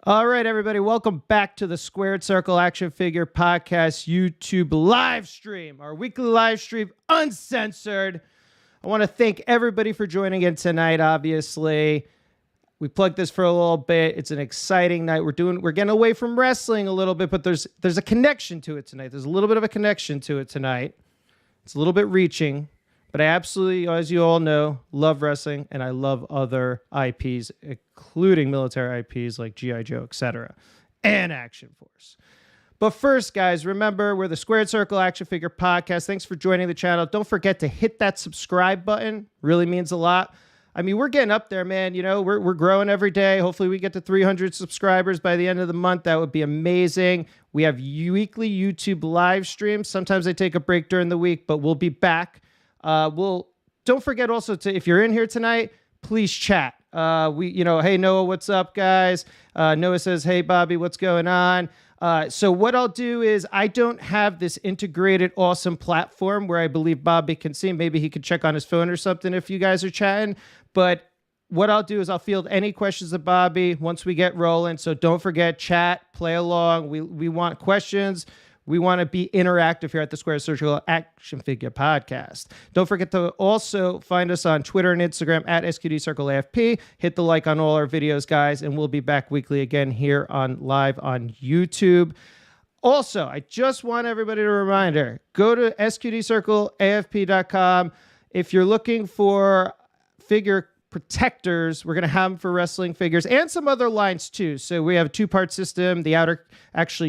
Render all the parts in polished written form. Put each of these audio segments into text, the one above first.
All right, everybody, welcome back to the Squared Circle Action Figure Podcast YouTube live stream, our weekly live stream, Uncensored. I want to thank everybody for joining in tonight, obviously. We plugged this for a little bit. It's an exciting night. We're getting away from wrestling a little bit, but there's a connection to it tonight. There's a little bit of a connection to it tonight. It's a little bit reaching, but I absolutely, as you all know, love wrestling, and I love other IPs, including military IPs like G.I. Joe, etc., and Action Force. But first, guys, remember, we're the Squared Circle Action Figure Podcast. Thanks for joining the channel. Don't forget to hit that subscribe button. Really means a lot. I mean, we're getting up there, man. You know, we're growing every day. Hopefully we get to 300 subscribers by the end of the month. That would be amazing. We have weekly YouTube live streams. Sometimes I take a break during the week, but we'll be back. Don't forget also to, if you're in here tonight, please chat. Hey, Noah, what's up, guys? Noah says, hey, Bobby, what's going on? So what I'll do is I don't have this integrated awesome platform where I believe Bobby can see. Maybe he could check on his phone or something if you guys are chatting. But what I'll do is I'll field any questions of Bobby once we get rolling. So don't forget, chat, play along. We want questions. We want to be interactive here at the Squared Circle Action Figure Podcast. Don't forget to also find us on Twitter and Instagram at SQDCircleAFP. Hit the like on all our videos, guys, and we'll be back weekly again here live on YouTube. Also, I just want everybody to reminder, go to SQDCircleAFP.com. If you're looking for figure protectors, we're going to have them for wrestling figures and some other lines too. So we have a two-part system. The outer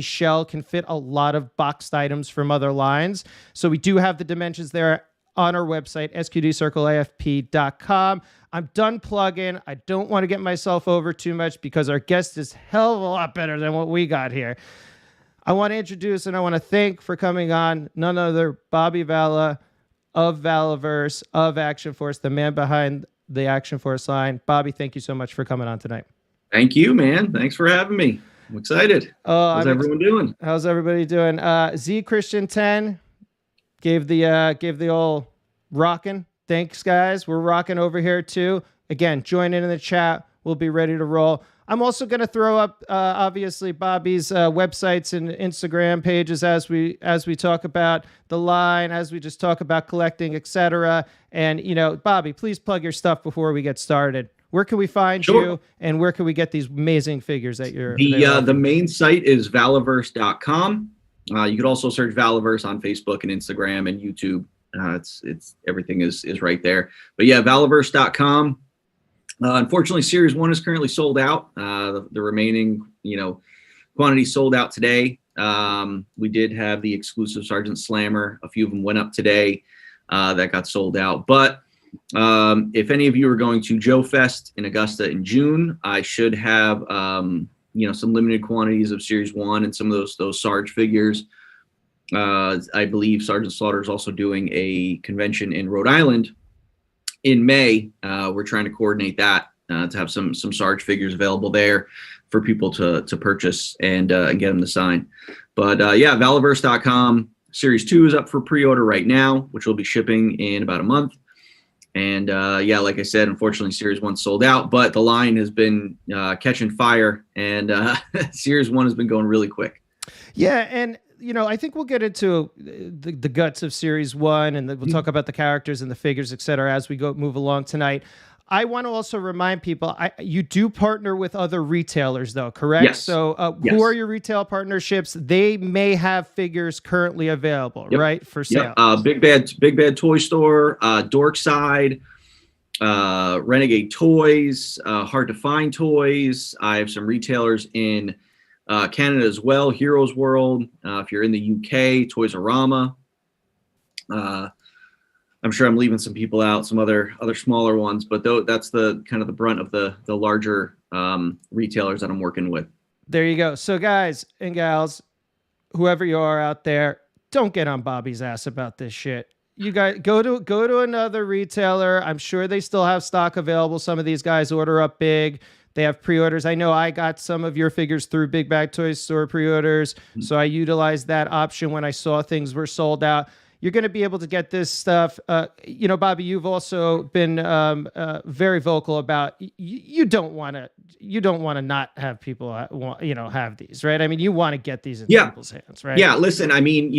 shell can fit a lot of boxed items from other lines. So we do have the dimensions there on our website, sqdcircleafp.com. I'm done plugging. I don't want to get myself over too much because our guest is hell of a lot better than what we got here. I want to introduce and I want to thank for coming on none other Bobby Vala of Valaverse of Action Force, the man behind the Action Force line. Bobby, thank you so much for coming on tonight. Thank you, man. Thanks for having me. I'm excited. How's everyone doing? How's everybody doing? Z Christian 10 gave the old rocking. Thanks, guys. We're rocking over here too. Again, join in the chat. We'll be ready to roll. I'm also going to throw up, obviously, Bobby's websites and Instagram pages as we talk about the line, as we just talk about collecting, etc. And, you know, Bobby, please plug your stuff before we get started. Where can we find you, and where can we get these amazing figures that you're... The main site is valaverse.com. You could also search Valaverse on Facebook and Instagram and YouTube. It's everything is right there. But yeah, valaverse.com. Unfortunately, Series 1 is currently sold out. The remaining, quantity sold out today. We did have the exclusive Sergeant Slammer. A few of them went up today. That got sold out. But if any of you are going to Joe Fest in Augusta in June, I should have, some limited quantities of Series 1 and some of those Sarge figures. I believe Sergeant Slaughter is also doing a convention in Rhode Island in May. We're trying to coordinate that to have some Sarge figures available there for people to purchase and get them to sign. But yeah, valaverse.com. Series 2 is up for pre-order right now, which will be shipping in about a month. And yeah, like I said, unfortunately, Series 1 sold out, but the line has been catching fire, and Series 1 has been going really quick. Yeah, and I think we'll get into the guts of Series 1, and we'll talk about the characters and the figures, et cetera, as we move along tonight. I want to also remind people, you do partner with other retailers, though, correct? Yes. So yes. Who are your retail partnerships? They may have figures currently available, right, for sale. Big Bad Toy Store, Dorkside, Renegade Toys, Hard to Find Toys. I have some retailers in Canada as well, Heroes World. If you're in the UK, Toys-R-Rama. I'm sure I'm leaving some people out, some other smaller ones, but that's the kind of the brunt of the larger retailers that I'm working with. There you go. So guys and gals, whoever you are out there, don't get on Bobby's ass about this shit. You guys go to another retailer. I'm sure they still have stock available. Some of these guys order up big. They have pre-orders. I know I got some of your figures through Big Bad Toy Store pre-orders, so I utilized that option when I saw things were sold out. you're going to be able to get this stuff. Bobby, you've also been very vocal about you don't want to not have people have these, right? I mean, you want to get these in people's hands, right? Yeah. Listen, I mean,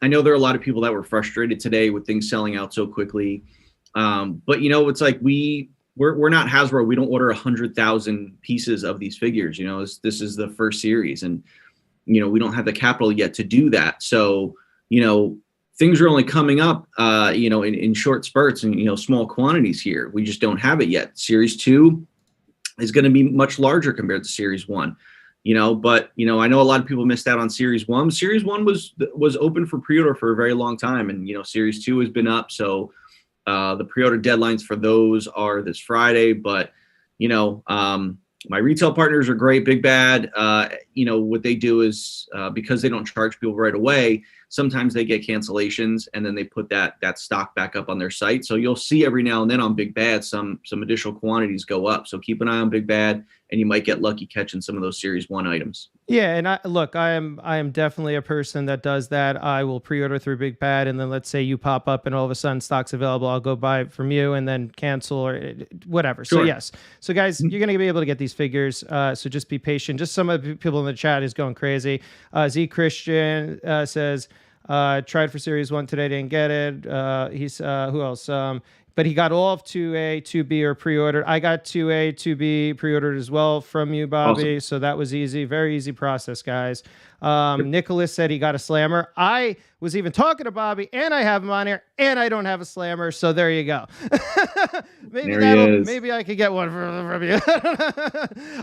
I know there are a lot of people that were frustrated today with things selling out so quickly. But it's like we're not Hasbro. We don't order 100,000 pieces of these figures. This is the first series, and we don't have the capital yet to do that. So things are only coming up, in short spurts and small quantities here. We just don't have it yet. Series 2 is going to be much larger compared to Series 1. But I know a lot of people missed out on Series 1. Series 1 was open for pre-order for a very long time, and Series 2 has been up. So the pre-order deadlines for those are this Friday. But my retail partners are great. Big Bad, what they do is because they don't charge people right away, sometimes they get cancellations, and then they put that stock back up on their site. So you'll see every now and then on Big Bad some additional quantities go up. So keep an eye on Big Bad, and you might get lucky catching some of those Series 1 items. Yeah, and I am definitely a person that does that. I will pre-order through Big Bad, and then let's say you pop up and all of a sudden stock's available, I'll go buy it from you and then cancel or whatever. Sure. So yes. So guys, you're going to be able to get these figures. So just be patient. Just some of the people in the chat is going crazy. Z Christian says, tried for Series 1 today, didn't get it. He's who else? But he got all of 2A, 2B or pre-ordered. I got 2A, 2B pre-ordered as well from you, Bobby. Awesome. So that was easy. Very easy process, guys. Nicholas said he got a slammer. I was even talking to Bobby, and I have him on here, and I don't have a slammer. So there you go. Maybe I could get one from you.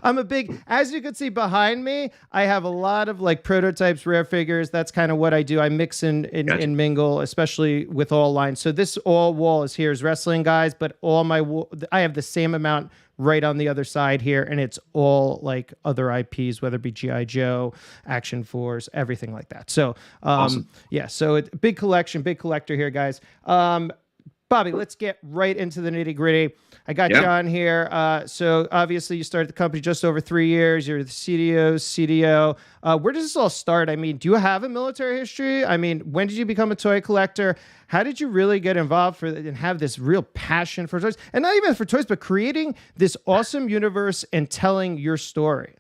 I'm a big, as you can see behind me, I have a lot of like prototypes, rare figures. That's kind of what I do. I mix and mingle, especially with all lines. So this all wall is here is wrestling, guys, but I have the same amount right on the other side here, and it's all like other IPs, whether it be G.I. Joe, Action Force, everything like that. So awesome. Yeah, so it's big collection, big collector here, guys. Bobby, let's get right into the nitty gritty. I got you on here. So obviously you started the company just over 3 years. You're the CDO. Where does this all start? I mean, do you have a military history? I mean, when did you become a toy collector? How did you really get involved and have this real passion for toys? And not even for toys, but creating this awesome universe and telling your story.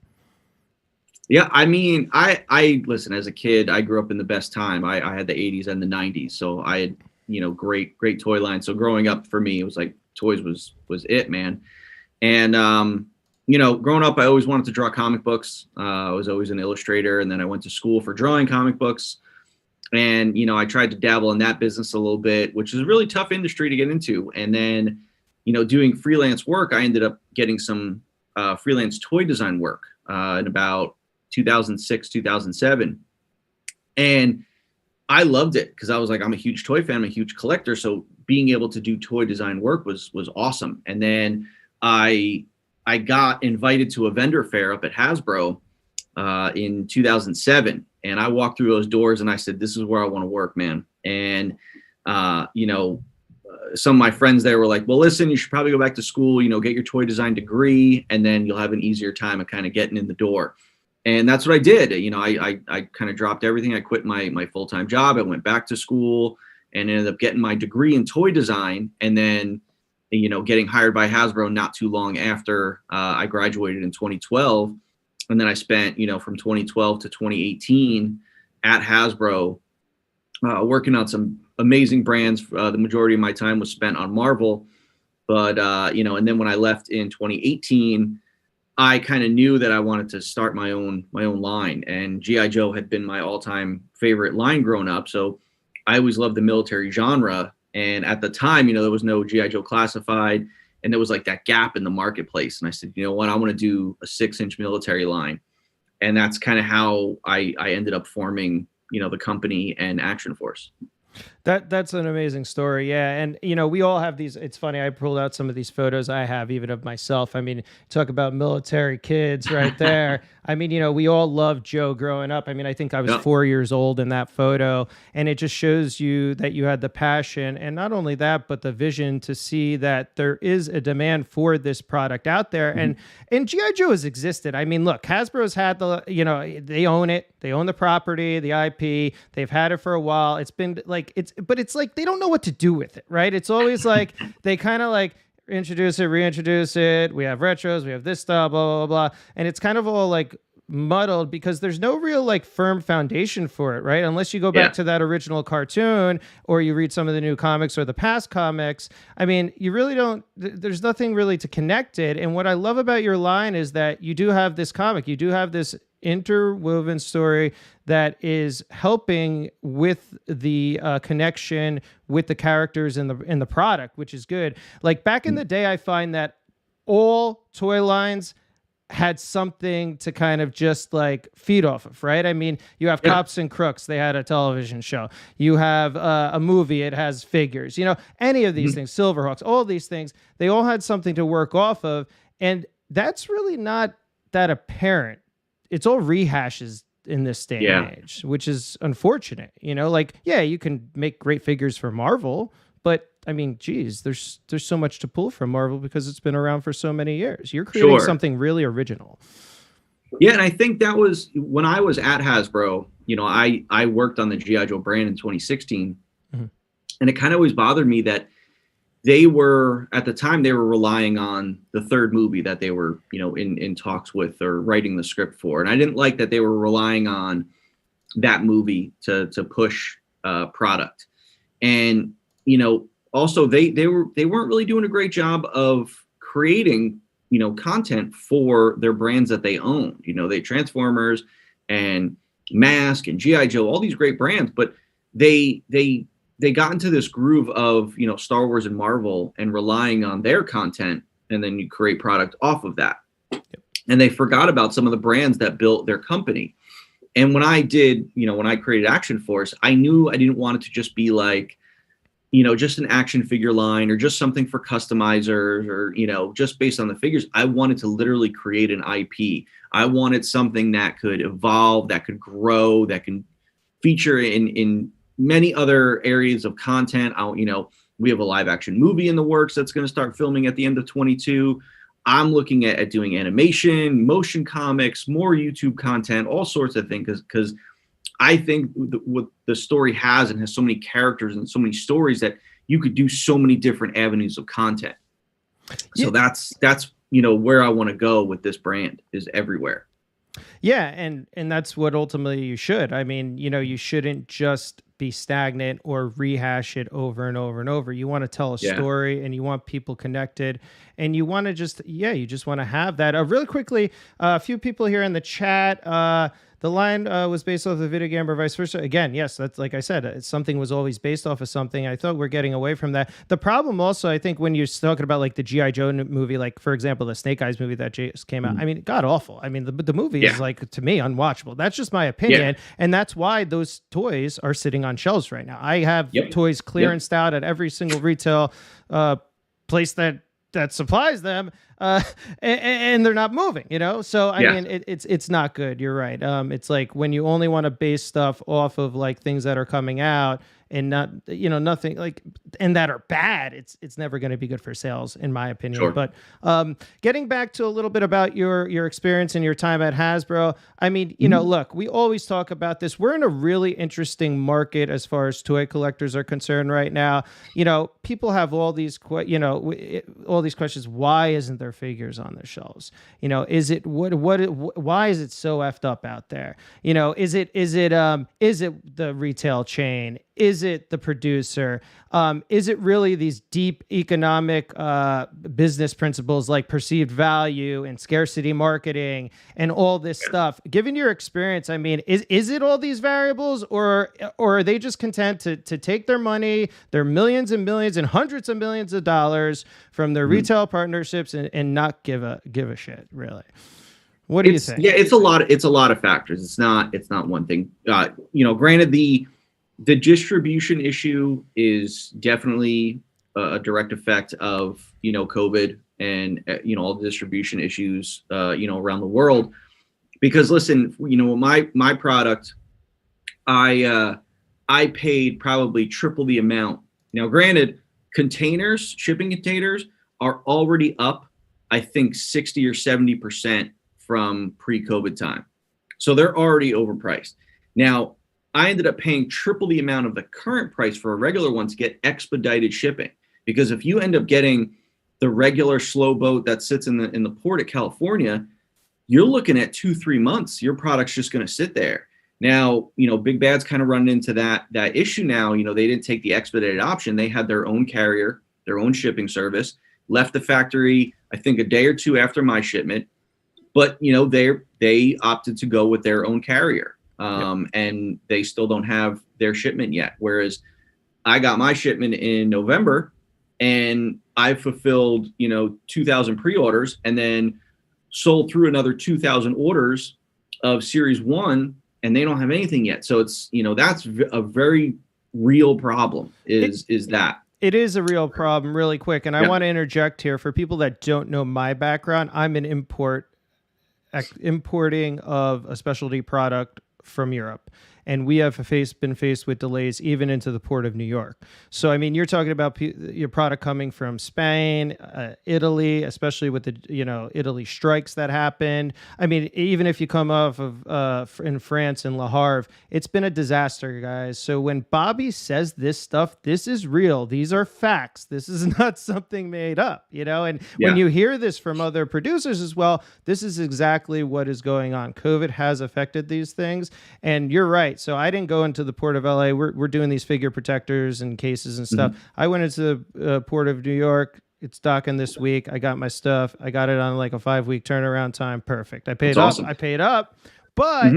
Yeah, I mean, I listen, as a kid, I grew up in the best time. I had the 80s and the 90s. So I had, great toy line. So growing up for me, it was like toys was it, man. And, growing up, I always wanted to draw comic books. I was always an illustrator. And then I went to school for drawing comic books. And, I tried to dabble in that business a little bit, which is a really tough industry to get into. And then, doing freelance work, I ended up getting some freelance toy design work in about 2006, 2007. And I loved it because I was like, I'm a huge toy fan, I'm a huge collector. So being able to do toy design work was awesome. And then I got invited to a vendor fair up at Hasbro in 2007. And I walked through those doors and I said, this is where I want to work, man. And, some of my friends there were like, well, listen, you should probably go back to school, get your toy design degree, and then you'll have an easier time of kind of getting in the door. And that's what I did. I kind of dropped everything. I quit my full-time job. I went back to school and ended up getting my degree in toy design. And then, getting hired by Hasbro not too long after I graduated in 2012. And then I spent, from 2012 to 2018 at Hasbro working on some amazing brands. The majority of my time was spent on Marvel. But, and then when I left in 2018, I kind of knew that I wanted to start my own line, and G.I. Joe had been my all-time favorite line growing up. So I always loved the military genre. And at the time, there was no G.I. Joe Classified, and there was like that gap in the marketplace. And I said, you know what, I want to do a 6-inch military line. And that's kind of how I ended up forming, the company and Action Force. That's an amazing story. Yeah. And, we all have these. It's funny. I pulled out some of these photos I have even of myself. I mean, talk about military kids right there. I mean, we all loved Joe growing up. I mean, I think I was 4 years old in that photo, and it just shows you that you had the passion, and not only that, but the vision to see that there is a demand for this product out there. Mm-hmm. And G.I. Joe has existed. I mean, look, Hasbro's had they own it. They own the property, the IP. They've had it for a while. It's been like like but it's like they don't know what to do with it, right? It's always like they kind of like introduce it, reintroduce it. We have retros, we have this stuff, blah, blah, blah. And it's kind of all like muddled because there's no real like firm foundation for it, right? Unless you go back to that original cartoon or you read some of the new comics or the past comics. I mean, you really don't, there's nothing really to connect it. And what I love about your line is that you do have this comic, you do have this interwoven story that is helping with the connection with the characters in the product, which is good. Like back in the day, I find that all toy lines had something to kind of just like feed off of, right? I mean, you have Cops and Crooks, they had a television show. You have a movie, it has figures. You know, any of these things, Silverhawks, all these things, they all had something to work off of. And that's really not that apparent. It's all rehashes in this day and age, which is unfortunate. You know, like, yeah, you can make great figures for Marvel, but I mean, geez, there's so much to pull from Marvel because it's been around for so many years. You're creating something really original. Yeah, and I think that was when I was at Hasbro, you know, I worked on the G.I. Joe brand in 2016. And it kind of always bothered me that they were, at the time, they were relying on the third movie that they were, you know, in talks with or writing the script for. And I didn't like that they were relying on that movie to push product. And, you know, also they weren't really doing a great job of creating, you know, content for their brands that they own. You know, they Transformers and Mask and G.I. Joe, all these great brands, but they got into this groove of, you know, Star Wars and Marvel and relying on their content, and then you create product off of that. And they forgot about some of the brands that built their company. And when I did, you know, when I created Action Force, I knew I didn't want it to just be like, you know, just an action figure line or just something for customizers or, you know, just based on the figures. I wanted to literally create an IP. I wanted something that could evolve, that could grow, that can feature in many other areas of content. You know, we have a live action movie in the works that's going to start filming at the end of 22. I'm looking at doing animation, motion comics, more YouTube content, all sorts of things, because I think what the story has and has so many characters and so many stories that you could do so many different avenues of content. So that's, you know, where I want to go with this brand, is everywhere. Yeah. And that's what ultimately you should. I mean, you know, you shouldn't just be stagnant or rehash it over and over and over. You want to tell a story and you want people connected, and you want to just, you just want to have that. Really quickly, a few people here in the chat, the line was based off the video game or vice versa. Again, yes, that's like I said, something was always based off of something. I thought we're getting away from that. The problem also, I think, when you're talking about like the G.I. Joe movie, like for example, the Snake Eyes movie that just came out, I mean, god awful. I mean, the movie is like, to me, unwatchable. That's just my opinion. And that's why those toys are sitting on shelves right now. I have toys clearanced out at every single retail place that supplies them, and they're not moving, you know? So, I mean, it's not good. You're right. It's like when you only want to base stuff off of like things that are coming out and not, you know, nothing like, and that are bad, it's never going to be good for sales, in my opinion. But getting back to a little bit about your experience and your time at Hasbro, I mean, you know, look, we always talk about this. We're in a really interesting market as far as toy collectors are concerned right now. You know, people have all these, all these questions. Why isn't there figures on the shelves? You know, is it why is it so effed up out there? You know, is it the retail chain? Is it the producer? Is it really these deep economic business principles like perceived value and scarcity marketing and all this stuff? Given your experience, I mean, is it all these variables, or are they just content to take their money, their millions and millions and hundreds of millions of dollars from their retail partnerships and not give a shit, really? What do you think? Yeah, it's a lot of factors. It's not one thing. You know, granted, the distribution issue is definitely a direct effect of, you know, COVID and, you know, all the distribution issues, you know, around the world. Because listen, you know, my product, I paid probably triple the amount. Now, granted, shipping containers are already up, I think 60 or 70% from pre-COVID time. So they're already overpriced. Now, I ended up paying triple the amount of the current price for a regular one to get expedited shipping. Because if you end up getting the regular slow boat that sits in the port of California, you're looking at 2-3 months. Your product's just going to sit there. Now, Big Bad's kind of running into that issue now. They didn't take the expedited option. They had their own carrier, their own shipping service, left the factory, I think, a day or two after my shipment. But, they opted to go with their own carrier. And they still don't have their shipment yet. Whereas I got my shipment in November and I fulfilled, 2,000 pre-orders and then sold through another 2,000 orders of Series 1, and they don't have anything yet. So it's, that's a very real problem is that. It is a real problem, really quick. And I want to interject here for people that don't know my background. I'm an importing of a specialty product from Europe. And we have been faced with delays even into the port of New York. So, I mean, you're talking about your product coming from Spain, Italy, especially with the, Italy strikes that happened. I mean, even if you come off of in France and Le Havre, it's been a disaster, guys. So when Bobby says this stuff, this is real. These are facts. This is not something made up, and when you hear this from other producers as well, this is exactly what is going on. COVID has affected these things. And you're right. So I didn't go into the port of LA. We're doing these figure protectors and cases and stuff. I went into the port of New York. It's docking this week. I got my stuff. I got it on like a 5-week turnaround time. Perfect. I paid up. Awesome. I paid up. But,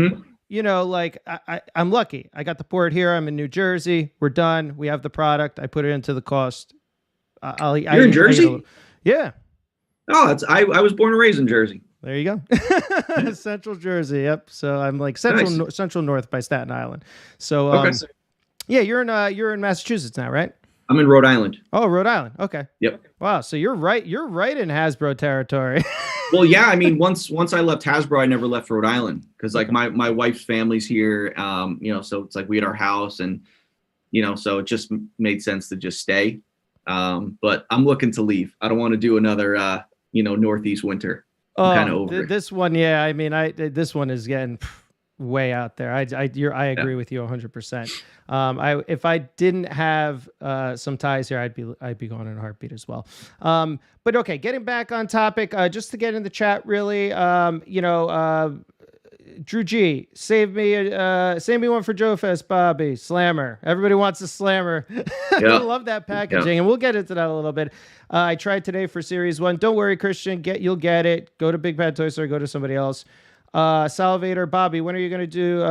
I'm lucky. I got the port here. I'm in New Jersey. We're done. We have the product. I put it into the cost. You're in Jersey? Yeah. Oh, I was born and raised in Jersey. There you go. Central Jersey. Yep. So I'm like central north by Staten Island. So, yeah, you're in Massachusetts now, right? I'm in Rhode Island. Oh, Rhode Island. Okay. Yep. Wow. So you're right in Hasbro territory. Well, yeah. I mean, once I left Hasbro, I never left Rhode Island because like my wife's family's here. So it's like we had our house and, so it just made sense to just stay. But I'm looking to leave. I don't want to do another, Northeast winter. Kind of over this one. Yeah. I mean, this one is getting way out there. I agree with you 100%. If I didn't have some ties here, I'd be going in a heartbeat as well. But okay, getting back on topic, just to get in the chat, really, Drew G, save me one for Joe Fest, Bobby. Slammer. Everybody wants a slammer. I love that packaging, and we'll get into that a little bit. I tried today for Series 1. Don't worry, Christian. You'll get it. Go to Big Bad Toy Store. Go to somebody else. Salvator, Bobby, when are you going to do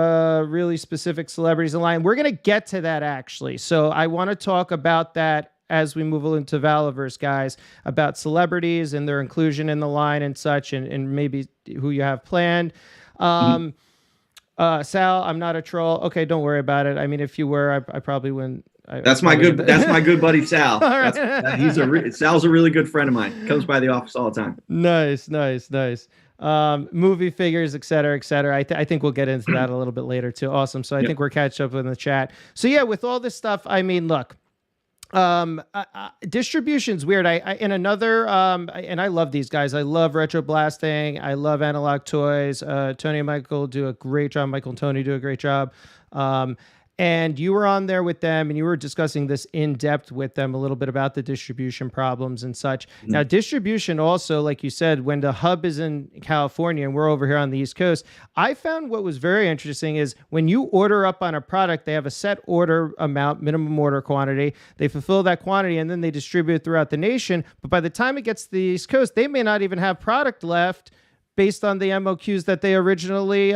really specific celebrities in line? We're going to get to that, actually. So I want to talk about that as we move into Valaverse, guys, about celebrities and their inclusion in the line and such, and maybe who you have planned. Sal, I'm not a troll. Okay, don't worry about it. I mean, if you were, I probably wouldn't. That's my good buddy Sal. Sal's a really good friend of mine. Comes by the office all the time. Nice. Movie figures, et cetera, et cetera. I think we'll get into that a little bit later too. Awesome. So I think we're catching up in the chat. So yeah, with all this stuff, I mean, look, distribution's weird. And I love these guys. I love Retro Blasting. I love Analog Toys. Tony and Michael do a great job. Michael and Tony do a great job. And you were on there with them and you were discussing this in depth with them a little bit about the distribution problems and such. Now, distribution also, like you said, when the hub is in California and we're over here on the East Coast, I found what was very interesting is when you order up on a product, they have a set order amount, minimum order quantity. They fulfill that quantity and then they distribute it throughout the nation. But by the time it gets to the East Coast, they may not even have product left based on the MOQs that they originally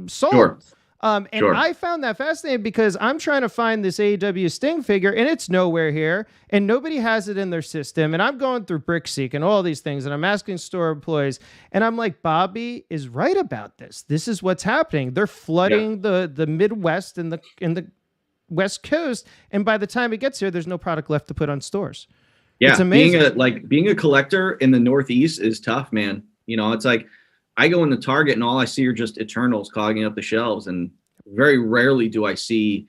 sold. Sure. I found that fascinating because I'm trying to find this AEW Sting figure and it's nowhere here and nobody has it in their system. And I'm going through BrickSeek and all these things and I'm asking store employees and I'm like, Bobby is right about this. This is what's happening. They're flooding the Midwest and the West Coast. And by the time it gets here, there's no product left to put on stores. Yeah. It's amazing. Being a collector in the Northeast is tough, man. It's like, I go into Target and all I see are just Eternals clogging up the shelves. And very rarely do I see,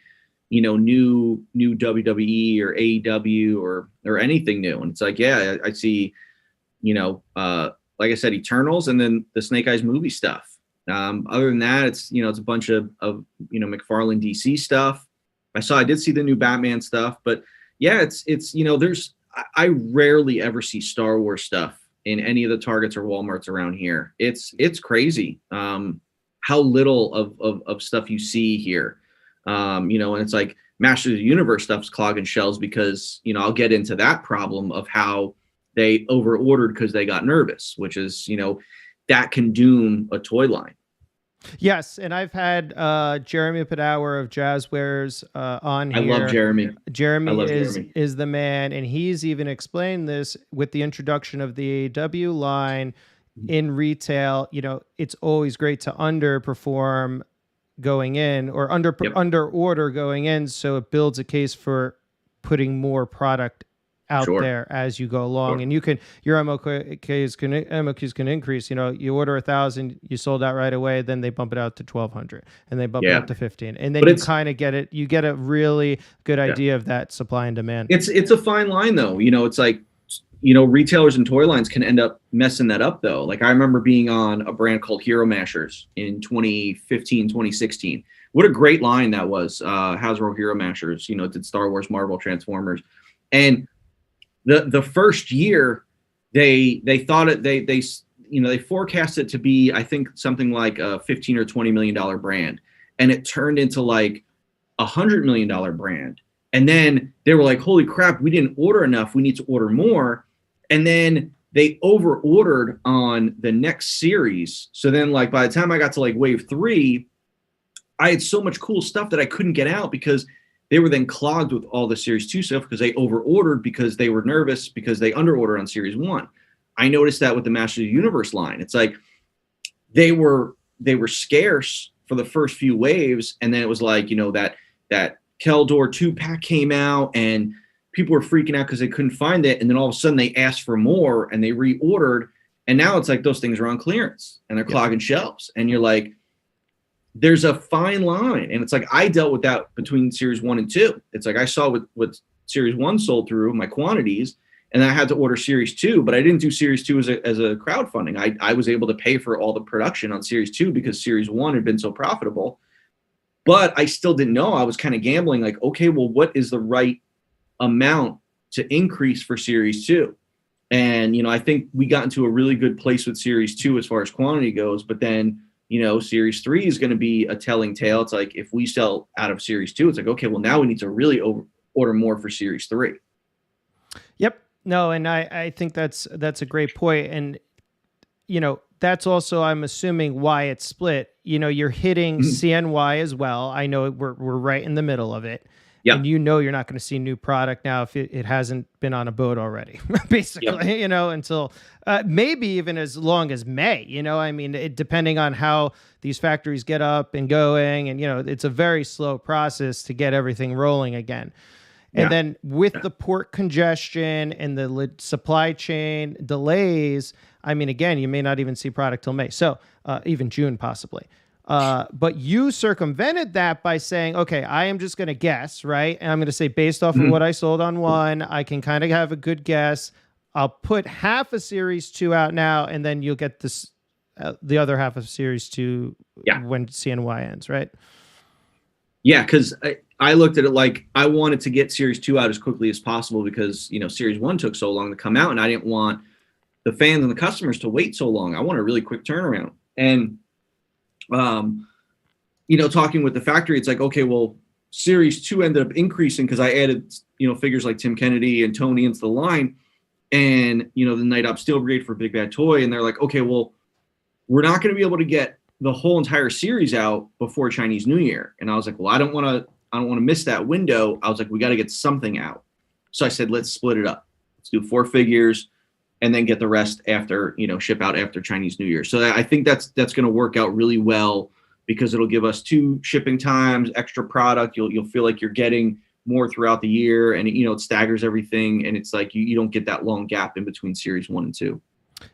new WWE or AEW or anything new. And it's like, yeah, I see, like I said, Eternals and then the Snake Eyes movie stuff. Other than that, it's it's a bunch of McFarlane DC stuff. I did see the new Batman stuff, but yeah, it's there's I rarely ever see Star Wars stuff in any of the Targets or Walmarts around here. It's crazy how little of stuff you see here. And it's like Masters of the Universe stuff's clogging shelves because I'll get into that problem of how they over ordered because they got nervous, which is that can doom a toy line. Yes, and I've had Jeremy Padower of Jazzwares on here. I love Jeremy. Jeremy is the man, and he's even explained this with the introduction of the AEW line in retail. It's always great to underperform going in or under order going in, so it builds a case for putting more product out there as you go along, and your MOQs can increase. You order 1,000, you sold out right away, then they bump it out to 1,200, and they bump it up to 15, and then you kind of get it. You get a really good idea of that supply and demand. It's a fine line though. It's like retailers and toy lines can end up messing that up though. Like I remember being on a brand called Hero Mashers in 2015, 2016. What a great line that was. Hasbro Hero Mashers, did Star Wars, Marvel, Transformers, and the first year they thought it they forecast it to be, I think, something like a $15 or $20 million brand, and it turned into like $100 million brand. And then they were like, holy crap, we didn't order enough, we need to order more. And then they over ordered on the next series. So then like by the time I got to like wave 3, I had so much cool stuff that I couldn't get out because they were then clogged with all the Series 2 stuff because they over-ordered because they were nervous because they under-ordered on Series 1. I noticed that with the Masters of the Universe line. It's like they were scarce for the first few waves, and then it was like, that Keldor 2-pack came out, and people were freaking out because they couldn't find it, and then all of a sudden they asked for more, and they reordered, and now it's like those things are on clearance, and they're clogging shelves, and you're like, there's a fine line. And it's like, I dealt with that between Series 1 and 2. It's like I saw what Series 1 sold through, my quantities, and I had to order Series 2, but I didn't do Series 2 as a crowdfunding. I was able to pay for all the production on Series 2 because Series 1 had been so profitable. But I still didn't know. I was kind of gambling like, okay, well, what is the right amount to increase for Series 2? And, I think we got into a really good place with Series 2 as far as quantity goes, but then Series 3 is going to be a telling tale. It's like if we sell out of Series 2, it's like, okay, well, now we need to really order more for Series 3. Yep. No, and I think that's a great point. And, that's also, I'm assuming, why it's split. You're hitting CNY as well. I know we're right in the middle of it. Yep. And you're not going to see new product now if it hasn't been on a boat already, basically, until maybe even as long as May, depending on how these factories get up and going. And, it's a very slow process to get everything rolling again. And then with the port congestion and the supply chain delays, again, you may not even see product till May. So even June, possibly. But you circumvented that by saying, okay, I am just going to guess, right? And I'm going to say, based off of what I sold on 1, I can kind of have a good guess. I'll put half a Series 2 out now, and then you'll get this, the other half of Series 2 when CNY ends, right? Yeah, because I looked at it like I wanted to get Series 2 out as quickly as possible because, Series 1 took so long to come out, and I didn't want the fans and the customers to wait so long. I want a really quick turnaround. And talking with the factory, it's like, okay, well, Series 2 ended up increasing because I added, figures like Tim Kennedy and Tony into the line, and, the Night Op Steel Brigade for Big Bad Toy. And they're like, okay, well, we're not going to be able to get the whole entire series out before Chinese New Year. And I was like, well, I don't want to miss that window. I was like, we got to get something out. So I said, let's split it up. Let's do 4 figures and then get the rest after, ship out after Chinese New Year. So I think that's going to work out really well because it'll give us 2 shipping times, extra product. You'll feel like you're getting more throughout the year, and it staggers everything. And it's like, you don't get that long gap in between Series 1 and 2.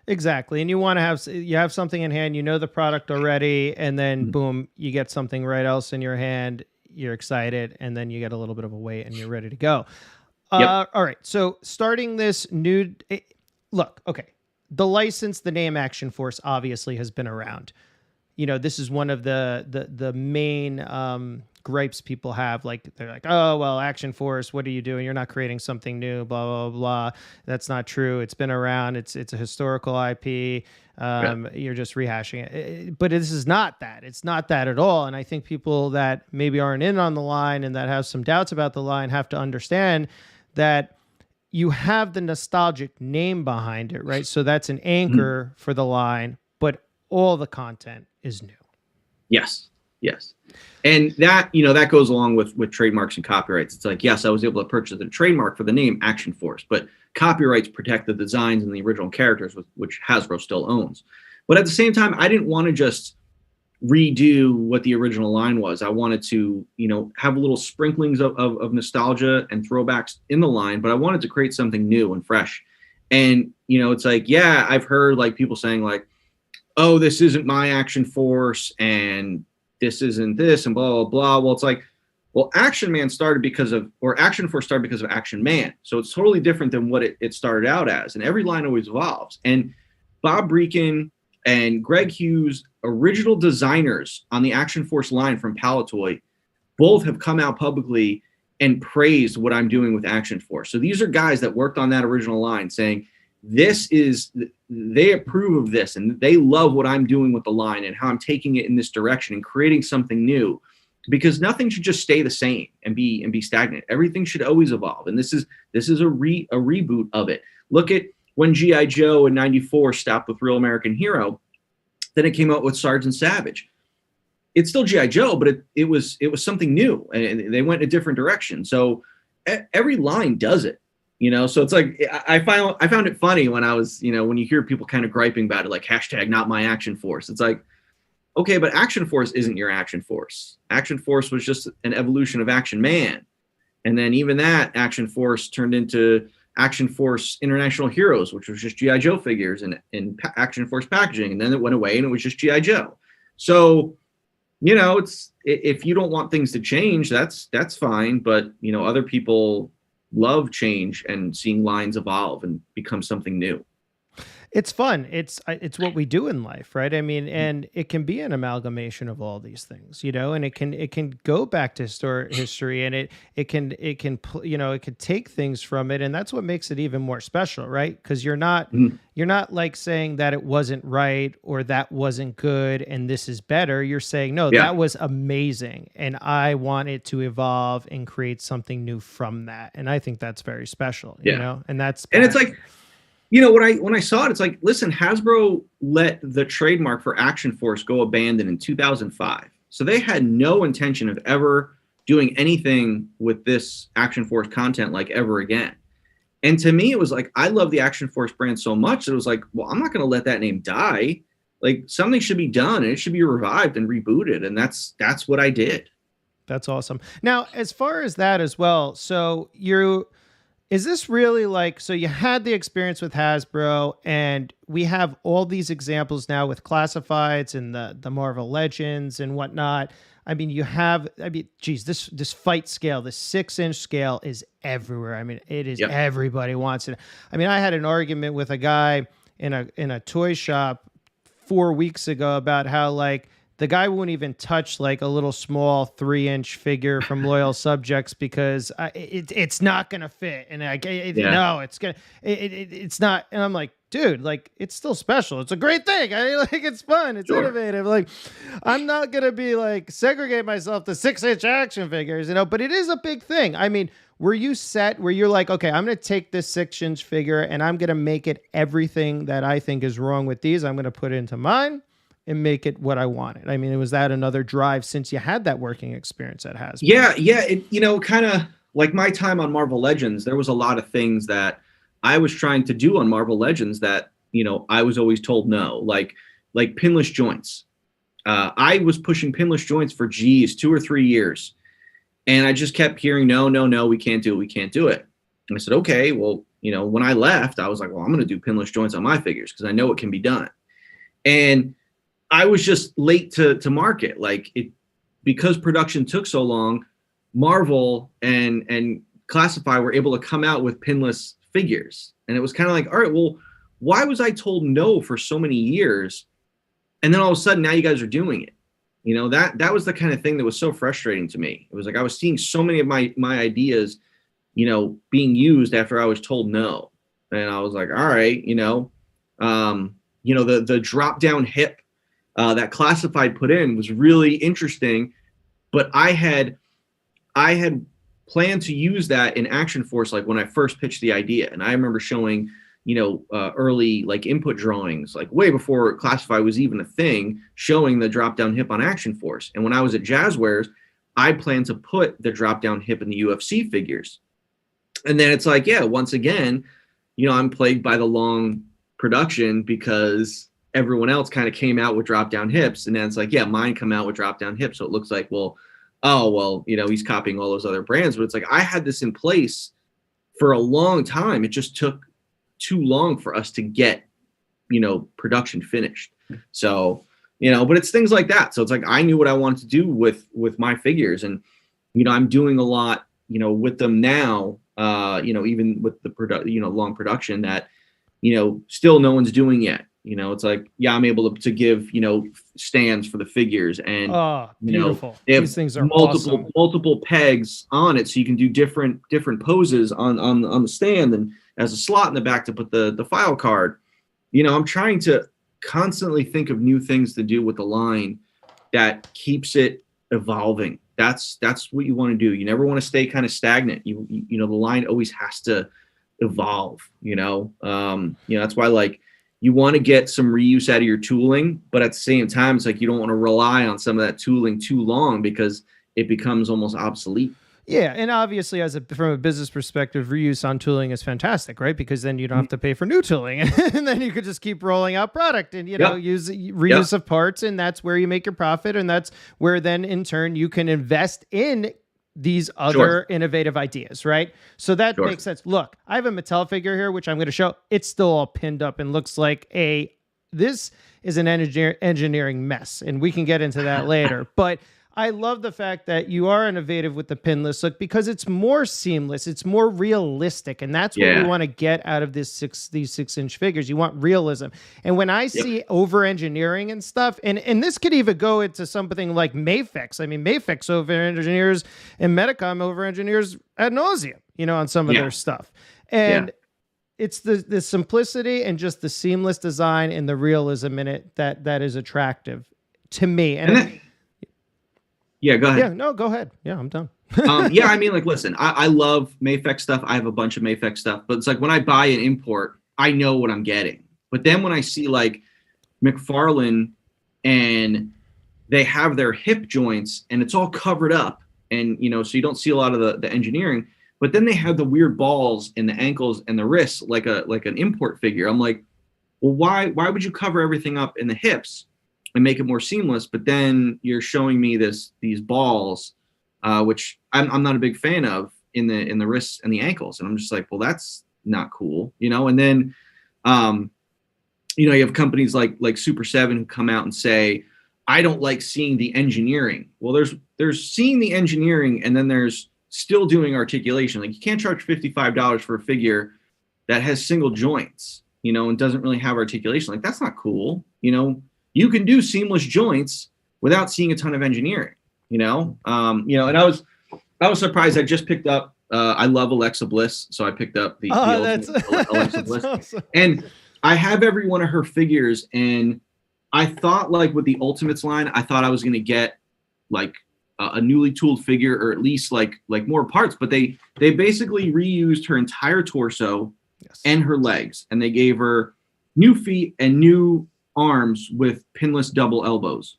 Exactly. And you want to have something in hand, the product already, and then boom, you get something right else in your hand. You're excited. And then you get a little bit of a wait and you're ready to go. All right. So starting this new, look, okay. The license, the name Action Force obviously has been around. this is one of the main gripes people have. Like, they're like, oh, well, Action Force, what are you doing? You're not creating something new, blah, blah, blah. That's not true. It's been around. It's a historical IP. You're just rehashing it. But this is not that. It's not that at all. And I think people that maybe aren't in on the line and that have some doubts about the line have to understand that you have the nostalgic name behind it, right? So that's an anchor for the line, but all the content is new. Yes. And that, that goes along with trademarks and copyrights. It's like, yes, I was able to purchase the trademark for the name Action Force, but copyrights protect the designs and the original characters, which Hasbro still owns. But at the same time, I didn't want to just redo what the original line was. I wanted to, have little sprinklings of nostalgia and throwbacks in the line, but I wanted to create something new and fresh. And, it's like, yeah, I've heard like people saying like, oh, this isn't my Action Force and this isn't this and blah, blah, blah. Well, it's like, well, Action Force started because of Action Man. So it's totally different than what it started out as. And every line always evolves. And Bob Breakin and Greg Hughes, original designers on the Action Force line from Palatoy, both have come out publicly and praised what I'm doing with Action Force. So these are guys that worked on that original line saying, they approve of this and they love what I'm doing with the line and how I'm taking it in this direction and creating something new, because nothing should just stay the same and be stagnant. Everything should always evolve. And this is a reboot of it. Look at when G.I. Joe in 94 stopped with Real American Hero, then it came out with Sergeant Savage. It's still G.I. Joe, but it was something new and they went in a different direction. So every line does it. So it's like, I found it funny when I was, when you hear people kind of griping about it, like hashtag not my Action Force. It's like, okay, but Action Force isn't your Action Force. Action Force was just an evolution of Action Man. And then even that Action Force turned into Action Force International Heroes, which was just G.I. Joe figures and Action Force packaging. And then it went away and it was just G.I. Joe. So, it's, if you don't want things to change, that's fine. But, other people love change and seeing lines evolve and become something new. It's fun. It's what we do in life, right? I mean, and it can be an amalgamation of all these things, and it can go back to history, and it can take things from it, and that's what makes it even more special, right? Because you're not like saying that it wasn't right or that wasn't good and this is better. You're saying, no, that was amazing, and I want it to evolve and create something new from that, and I think that's very special, and that's and it's like. When I saw it, it's like, listen, Hasbro let the trademark for Action Force go abandoned in 2005. So they had no intention of ever doing anything with this Action Force content like ever again. And to me, it was like, I love the Action Force brand so much that it was like, well, I'm not going to let that name die. Like, something should be done and it should be revived and rebooted. And that's what I did. That's awesome. Now, as far as that as well, so is this really like, so you had the experience with Hasbro and we have all these examples now with classifieds and the Marvel Legends and whatnot. I mean, this fight scale, the 6-inch scale is everywhere. I mean, it is, everybody wants it. I mean, I had an argument with a guy in a toy shop 4 weeks ago about how like, the guy won't even touch like a little small 3-inch figure from Loyal Subjects because it's not going to fit. And it's not. And I'm like, dude, like it's still special. It's a great thing. It's fun. It's innovative. Like I'm not going to be like segregate myself to 6-inch action figures, but it is a big thing. I mean, were you set where you're like, okay, I'm going to take this 6-inch figure and I'm going to make it everything that I think is wrong with these. I'm going to put it into mine and make it what I wanted. I mean, was that another drive since you had that working experience at Hasbro? Yeah. It, kind of like my time on Marvel Legends, there was a lot of things that I was trying to do on Marvel Legends that, I was always told no, like pinless joints. I was pushing pinless joints for 2 or 3 years. And I just kept hearing, no, we can't do it. We can't do it. And I said, okay, well, when I left, I was like, well, I'm going to do pinless joints on my figures because I know it can be done. And I was just late to market. Because production took so long, Marvel and Classify were able to come out with pinless figures. And it was kind of like, all right, well, why was I told no for so many years? And then all of a sudden now you guys are doing it. You know, that was the kind of thing that was so frustrating to me. It was like I was seeing so many of my ideas, you know, being used after I was told no. And I was like, all right, the drop down hip that Classified put in was really interesting, but I had planned to use that in Action Force, like when I first pitched the idea. And I remember showing, early like input drawings, like way before Classified was even a thing, showing the drop down hip on Action Force. And when I was at Jazzwares, I planned to put the drop down hip in the UFC figures. And then it's like, yeah, once again, I'm plagued by the long production because everyone else kind of came out with drop down hips. And then it's like, yeah, mine come out with drop down hips. So it looks like, he's copying all those other brands. But it's like, I had this in place for a long time. It just took too long for us to get, production finished. So, but it's things like that. So it's like, I knew what I wanted to do with my figures, and, I'm doing a lot, with them now, even with the long production that, still no one's doing yet. It's like, yeah, I'm able to give, stands for the figures, and, beautiful. They have These things are multiple pegs on it. So you can do different poses on the stand, and as a slot in the back to put the file card. I'm trying to constantly think of new things to do with the line that keeps it evolving. That's what you want to do. You never want to stay kind of stagnant. The line always has to evolve, that's why, like, you want to get some reuse out of your tooling, but at the same time, it's like you don't want to rely on some of that tooling too long because it becomes almost obsolete. Yeah, and obviously, from a business perspective, reuse on tooling is fantastic, right? Because then you don't have to pay for new tooling, and then you could just keep rolling out product and use reuse of parts, and that's where you make your profit, and that's where then in turn you can invest in these other innovative ideas, right? So that makes sense. Look, I have a Mattel figure here, which I'm going to show. It's still all pinned up and looks like this is an engineering mess, and we can get into that later. But I love the fact that you are innovative with the pinless look because it's more seamless, it's more realistic, and that's what we want to get out of these 6-inch figures. You want realism. And when I see over-engineering and stuff, and this could even go into something like Mafex. I mean, Mafex over-engineers and Medicom over-engineers ad nauseum, on some of their stuff. And it's the simplicity and just the seamless design and the realism in it that is attractive to me. Yeah, go ahead. Yeah, no, go ahead. Yeah, I'm done. I mean, like, listen, I love Mafex stuff. I have a bunch of Mafex stuff, but it's like when I buy an import, I know what I'm getting. But then when I see like McFarlane and they have their hip joints and it's all covered up, and so you don't see a lot of the engineering, but then they have the weird balls in the ankles and the wrists like an import figure. I'm like, well, why would you cover everything up in the hips and make it more seamless, but then you're showing me these balls, which I'm not a big fan of in the wrists and the ankles, and I'm just like, well, that's not cool, And then, you have companies like Super 7 who come out and say, I don't like seeing the engineering. Well, there's seeing the engineering, and then there's still doing articulation. Like, you can't charge $55 for a figure that has single joints, and doesn't really have articulation. Like, that's not cool, You can do seamless joints without seeing a ton of engineering, and I was surprised. I just picked up, I love Alexa Bliss. So I picked up the Alexa Bliss, awesome. And I have every one of her figures. And I thought, like, with the Ultimates line, I thought I was going to get like a newly tooled figure, or at least like more parts, but they basically reused her entire torso and her legs. And they gave her new feet and new arms with pinless double elbows.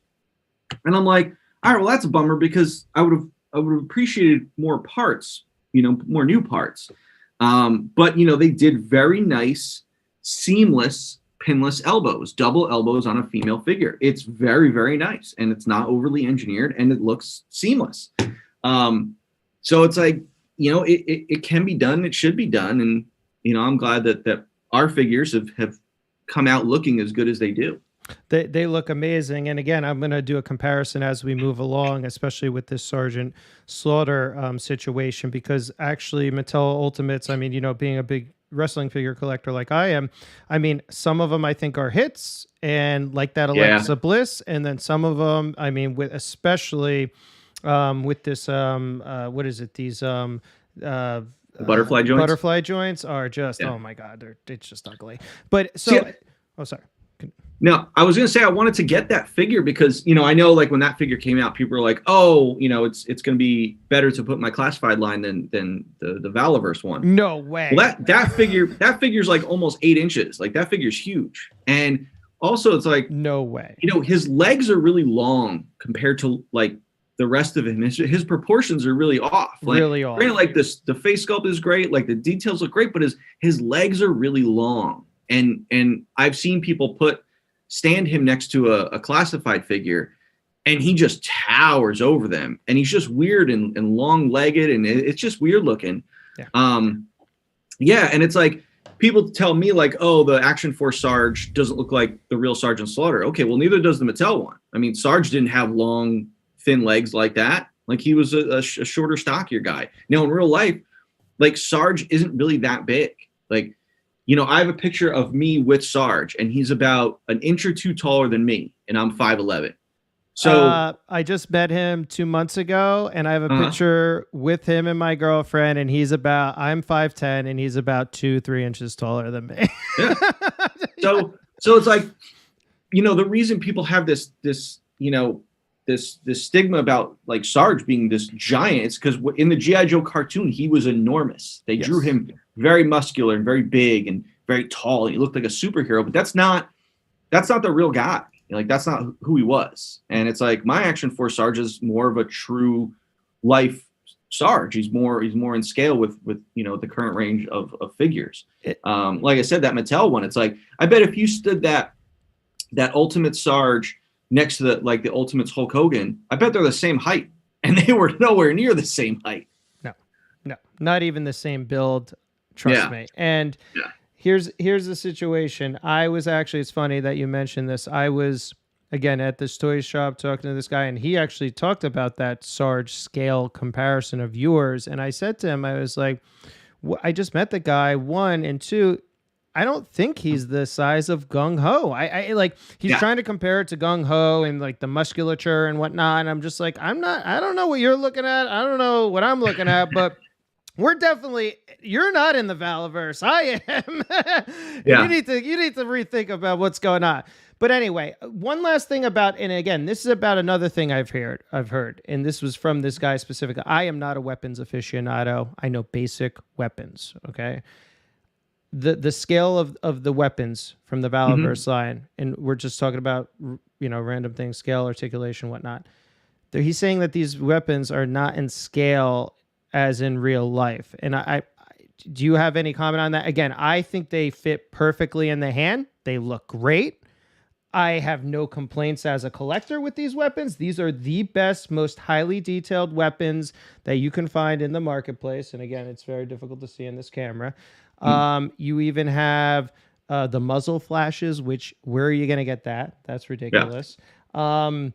And I'm like, all right, well, that's a bummer because I would have appreciated more parts, more new parts. But they did very nice, seamless pinless elbows, double elbows on a female figure. It's very, very nice, and it's not overly engineered, and it looks seamless. So it's like, it can be done. It should be done. And, I'm glad that our figures have come out looking as good as they do. They look amazing. And again, I'm going to do a comparison as we move along, especially with this Sergeant Slaughter situation, because actually Mattel Ultimates, I mean, being a big wrestling figure collector like I am, I mean, some of them I think are hits, and like that Alexa Bliss, and then some of them, I mean, with especially with this what is it? These butterfly joints. Butterfly joints are just oh my god, it's just ugly. But so oh sorry. No, I was going to say I wanted to get that figure because, you know, I know like when that figure came out, people were like, oh, you know, it's going to be better to put in my classified line than the Valaverse one. No way. Well, that figure's like almost 8 inches. Like that figure's huge. And also it's like, no way. You know, his legs are really long compared to like the rest of him. His proportions are really off. Like, really off. Granted, like the face sculpt is great. Like the details look great, but his legs are really long. And I've seen people stand him next to a classified figure, and he just towers over them, and he's just weird and long-legged, and it's just weird looking. And it's like people tell me like, oh, the Action Force Sarge doesn't look like the real Sergeant Slaughter. Okay, well, neither does the Mattel one. I mean, Sarge didn't have long, thin legs like that. Like he was a shorter, stockier guy. Now in real life, like Sarge isn't really that big. Like, you know, I have a picture of me with Sarge, and he's about an inch or two taller than me, and I'm 5'11". So I just met him 2 months ago, and I have a picture with him and my girlfriend, and I'm 5'10", and he's about 2-3 inches taller than me. Yeah. So it's like, you know, the reason people have this you know, this stigma about like Sarge being this giant, it's because in the G.I. Joe cartoon, he was enormous. They drew him very muscular and very big and very tall. And he looked like a superhero, but that's not the real guy. Like that's not who he was. And it's like my Action Force Sarge is more of a true life Sarge. He's more in scale with you know the current range of figures. Like I said, that Mattel one, it's like I bet if you stood that Ultimate Sarge next to the Ultimate's Hulk Hogan, I bet they're the same height, and they were nowhere near the same height. No, not even the same build. Trust me. And here's the situation. It's funny that you mentioned this. I was again at this toy shop talking to this guy, and he actually talked about that Sarge scale comparison of yours. And I said to him, I was like, I just met the guy, 1 and 2. I don't think he's the size of Gung Ho. I like he's trying to compare it to Gung Ho and like the musculature and whatnot. And I'm just like, I don't know what you're looking at. I don't know what I'm looking at, but you're not in the Valaverse. I am. You need to rethink about what's going on. But anyway, one last thing and again, this is about another thing I've heard, and this was from this guy specifically. I am not a weapons aficionado. I know basic weapons. Okay. The scale of the weapons from the Valaverse line, and we're just talking about, you know, random things, scale, articulation, whatnot. He's saying that these weapons are not in scale as in real life. And I do you have any comment on that? Again, I think they fit perfectly in the hand. They look great. I have no complaints as a collector with these weapons. These are the best, most highly detailed weapons that you can find in the marketplace. And again, it's very difficult to see in this camera. You even have the muzzle flashes, which where are you going to get that? That's ridiculous. And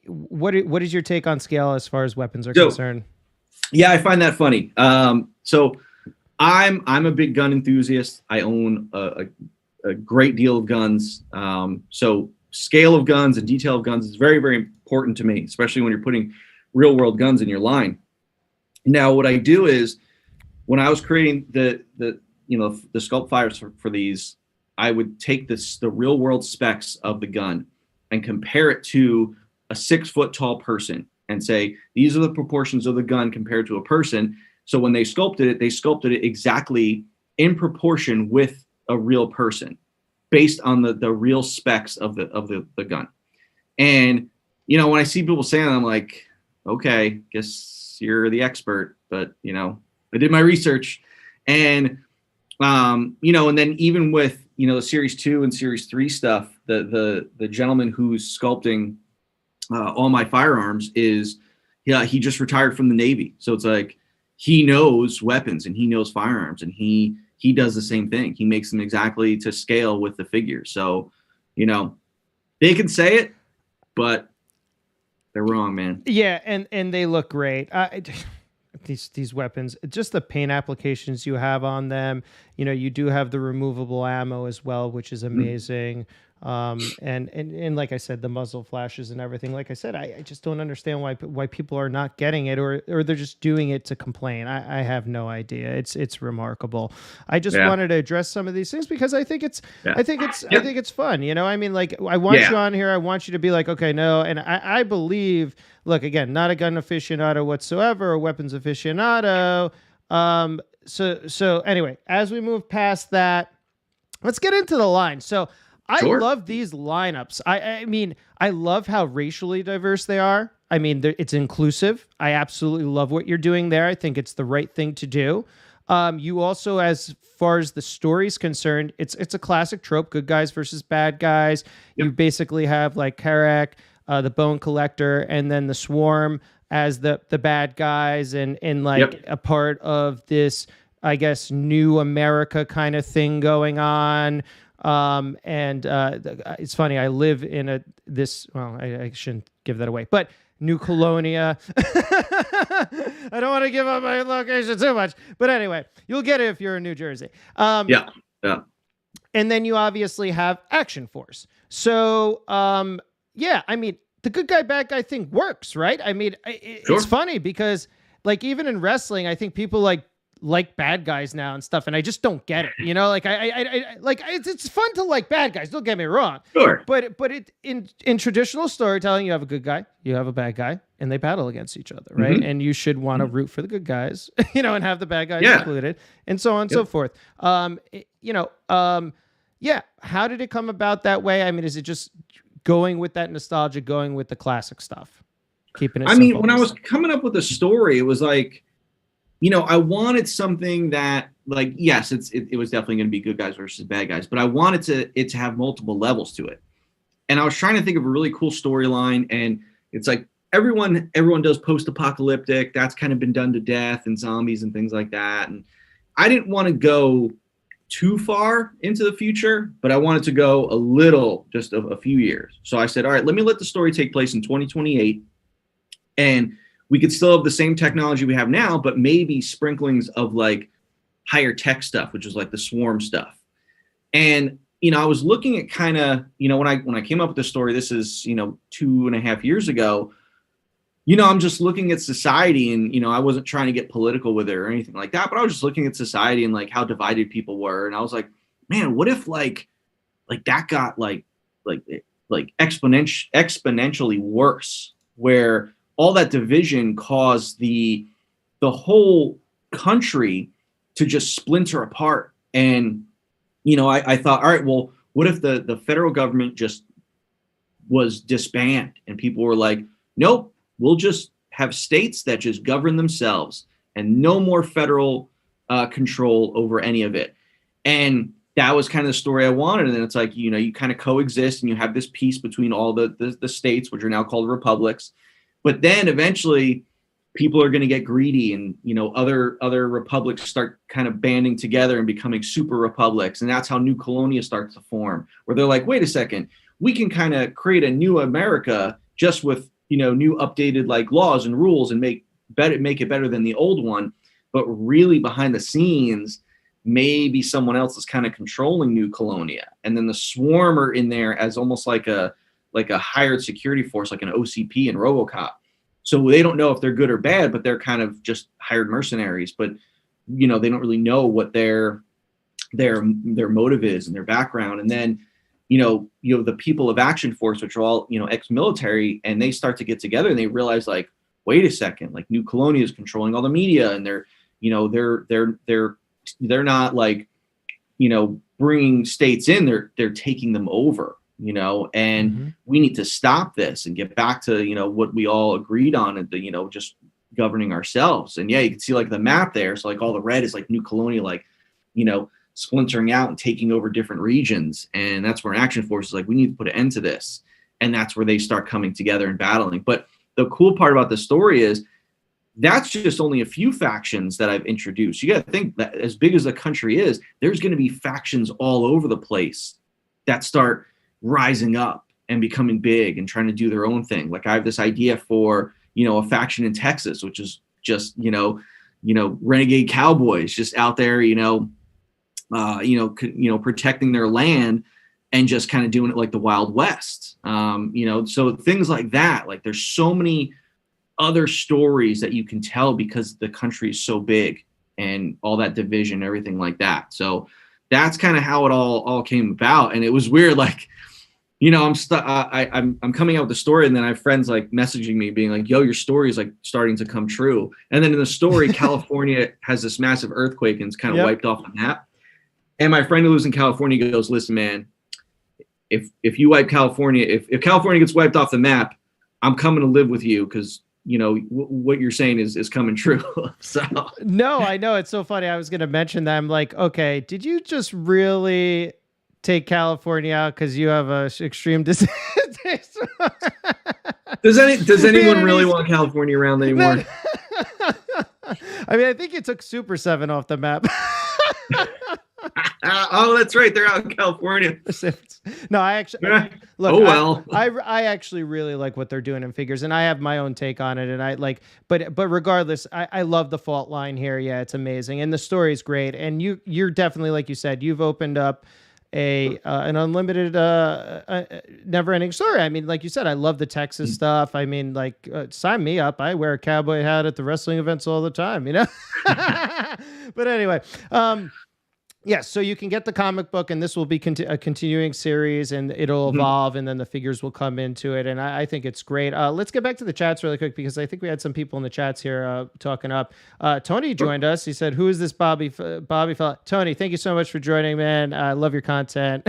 what is your take on scale as far as weapons are concerned? Yeah, I find that funny. So I'm a big gun enthusiast. I own a great deal of guns. So scale of guns and detail of guns is very, very important to me, especially when you're putting real world guns in your line. Now, what I do is when I was creating the sculpt fires for these, I would take the real world specs of the gun and compare it to a 6 foot tall person and say, these are the proportions of the gun compared to a person. So when they sculpted it exactly in proportion with a real person based on the real specs of the gun. And, you know, when I see people saying that, I'm like, okay, guess you're the expert, but, you know, I did my research. And, you know, and then even with, you know, the Series 2 and Series 3 stuff, the gentleman who's sculpting all my firearms he just retired from the Navy. So it's like, he knows weapons and he knows firearms, and he does the same thing. He makes them exactly to scale with the figure. So, you know, they can say it, but they're wrong, man. Yeah. And they look great. these weapons, just the paint applications you have on them. You do have the removable ammo as well, which is amazing. And like I said, the muzzle flashes and everything. Like I said, I just don't understand why people are not getting it, or they're just doing it to complain. I have no idea. It's remarkable. I just wanted to address some of these things because I think it's I think it's fun. I mean, like, I want you on here. I want you to be like, okay, no, and I believe. Look, again, not a gun aficionado whatsoever, a weapons aficionado. So anyway, as we move past that, let's get into the line. So I love these lineups. I mean, I love how racially diverse they are. I mean, it's inclusive. I absolutely love what you're doing there. I think it's the right thing to do. You also, as far as the story's concerned, it's a classic trope, good guys versus bad guys. Yep. You basically have like Karek, the Bone Collector, and then the Swarm as the bad guys, and like a part of this, I guess, new America kind of thing going on. And it's funny, I live in I shouldn't give that away, but New Colonia. I don't want to give up my location too much, but anyway, you'll get it if you're in New Jersey. Yeah. And then you obviously have Action Force. So, yeah, I mean, the good guy, bad guy thing works, right? I mean, it's funny because, like, even in wrestling, I think people like bad guys now and stuff, and I just don't get it. Like I like it's fun to like bad guys. Don't get me wrong. Sure. But in traditional storytelling, you have a good guy, you have a bad guy, and they battle against each other, right? Mm-hmm. And you should want to root for the good guys, and have the bad guys included, and so on and so forth. Yeah. How did it come about that way? I mean, is it just going with that nostalgia, going with the classic stuff, keeping it simple? I mean, when I was coming up with the story, it was like, I wanted something that, like, yes, it was definitely going to be good guys versus bad guys, but I wanted it to have multiple levels to it. And I was trying to think of a really cool storyline, and it's like everyone does post-apocalyptic. That's kind of been done to death, and zombies and things like that. And I didn't want to go too far into the future, but I wanted to go a little, just a few years. So I said, all right, let the story take place in 2028, and we could still have the same technology we have now, but maybe sprinklings of like higher tech stuff, which is like the Swarm stuff. And, I was looking at kind of, when I came up with the story, this is, 2.5 years ago, I'm just looking at society, and, I wasn't trying to get political with it or anything like that, but I was just looking at society and like how divided people were. And I was like, man, what if like that got like exponentially worse, where all that division caused the whole country to just splinter apart. And, I thought, all right, well, what if the federal government just was disbanded, and people were like, nope, we'll just have states that just govern themselves and no more federal control over any of it. And that was kind of the story I wanted. And then it's like, you kind of coexist, and you have this peace between all the states, which are now called republics. But then eventually people are going to get greedy, and, other republics start kind of banding together and becoming super republics. And that's how New Colonia starts to form, where they're like, wait a second, we can kind of create a new America just with, new updated like laws and rules, and make it better than the old one. But really behind the scenes, maybe someone else is kind of controlling New Colonia. And then the Swarm are in there as almost like a hired security force, like an OCP in RoboCop. So they don't know if they're good or bad, but they're kind of just hired mercenaries. But, they don't really know what their motive is and their background. And then, the people of Action Force, which are all, ex-military, and they start to get together, and they realize, like, wait a second, like New Colonia is controlling all the media, and they're not like, bringing states in, they're taking them over. And we need to stop this and get back to, what we all agreed on, and just governing ourselves. And you can see like the map there. So like all the red is like New Colonia, like, splintering out and taking over different regions. And that's where Action Force is like, we need to put an end to this. And that's where they start coming together and battling. But the cool part about the story is that's just only a few factions that I've introduced. You got to think that as big as the country is, there's going to be factions all over the place that start rising up and becoming big and trying to do their own thing. Like I have this idea for, a faction in Texas, which is just, renegade cowboys just out there, protecting their land and just kind of doing it like the Wild West. So things like that, like there's so many other stories that you can tell because the country is so big and all that division, everything like that. So that's kind of how it all came about. And it was weird. Like, I'm coming out with the story, and then I have friends like messaging me being like, yo, your story is like starting to come true. And then in the story, California has this massive earthquake and it's kind of wiped off the map. And my friend who lives in California goes, listen, man, if you wipe California, if California gets wiped off the map, I'm coming to live with you because what you're saying is coming true. So no, I know, it's so funny. I was going to mention that. I'm like, okay, did you just really take California out because you have a extreme disease? Does anyone really want California around anymore? I mean, I think you took Super 7 off the map. Oh, that's right. They're out in California. No, I actually look. Oh well. I actually really like what they're doing in figures, and I have my own take on it. And I like, but regardless, I love the fault line here. Yeah, it's amazing, and the story is great. And you're definitely, like you said, you've opened up an unlimited, never-ending story. I mean, like you said, I love the Texas stuff. I mean, like, sign me up. I wear a cowboy hat at the wrestling events all the time, But anyway, yes, so you can get the comic book, and this will be a continuing series, and it'll evolve, and then the figures will come into it, and I think it's great. Let's get back to the chats really quick, because I think we had some people in the chats here talking up. Tony joined us. He said, who is this Bobby fella? Tony, thank you so much for joining, man. I love your content.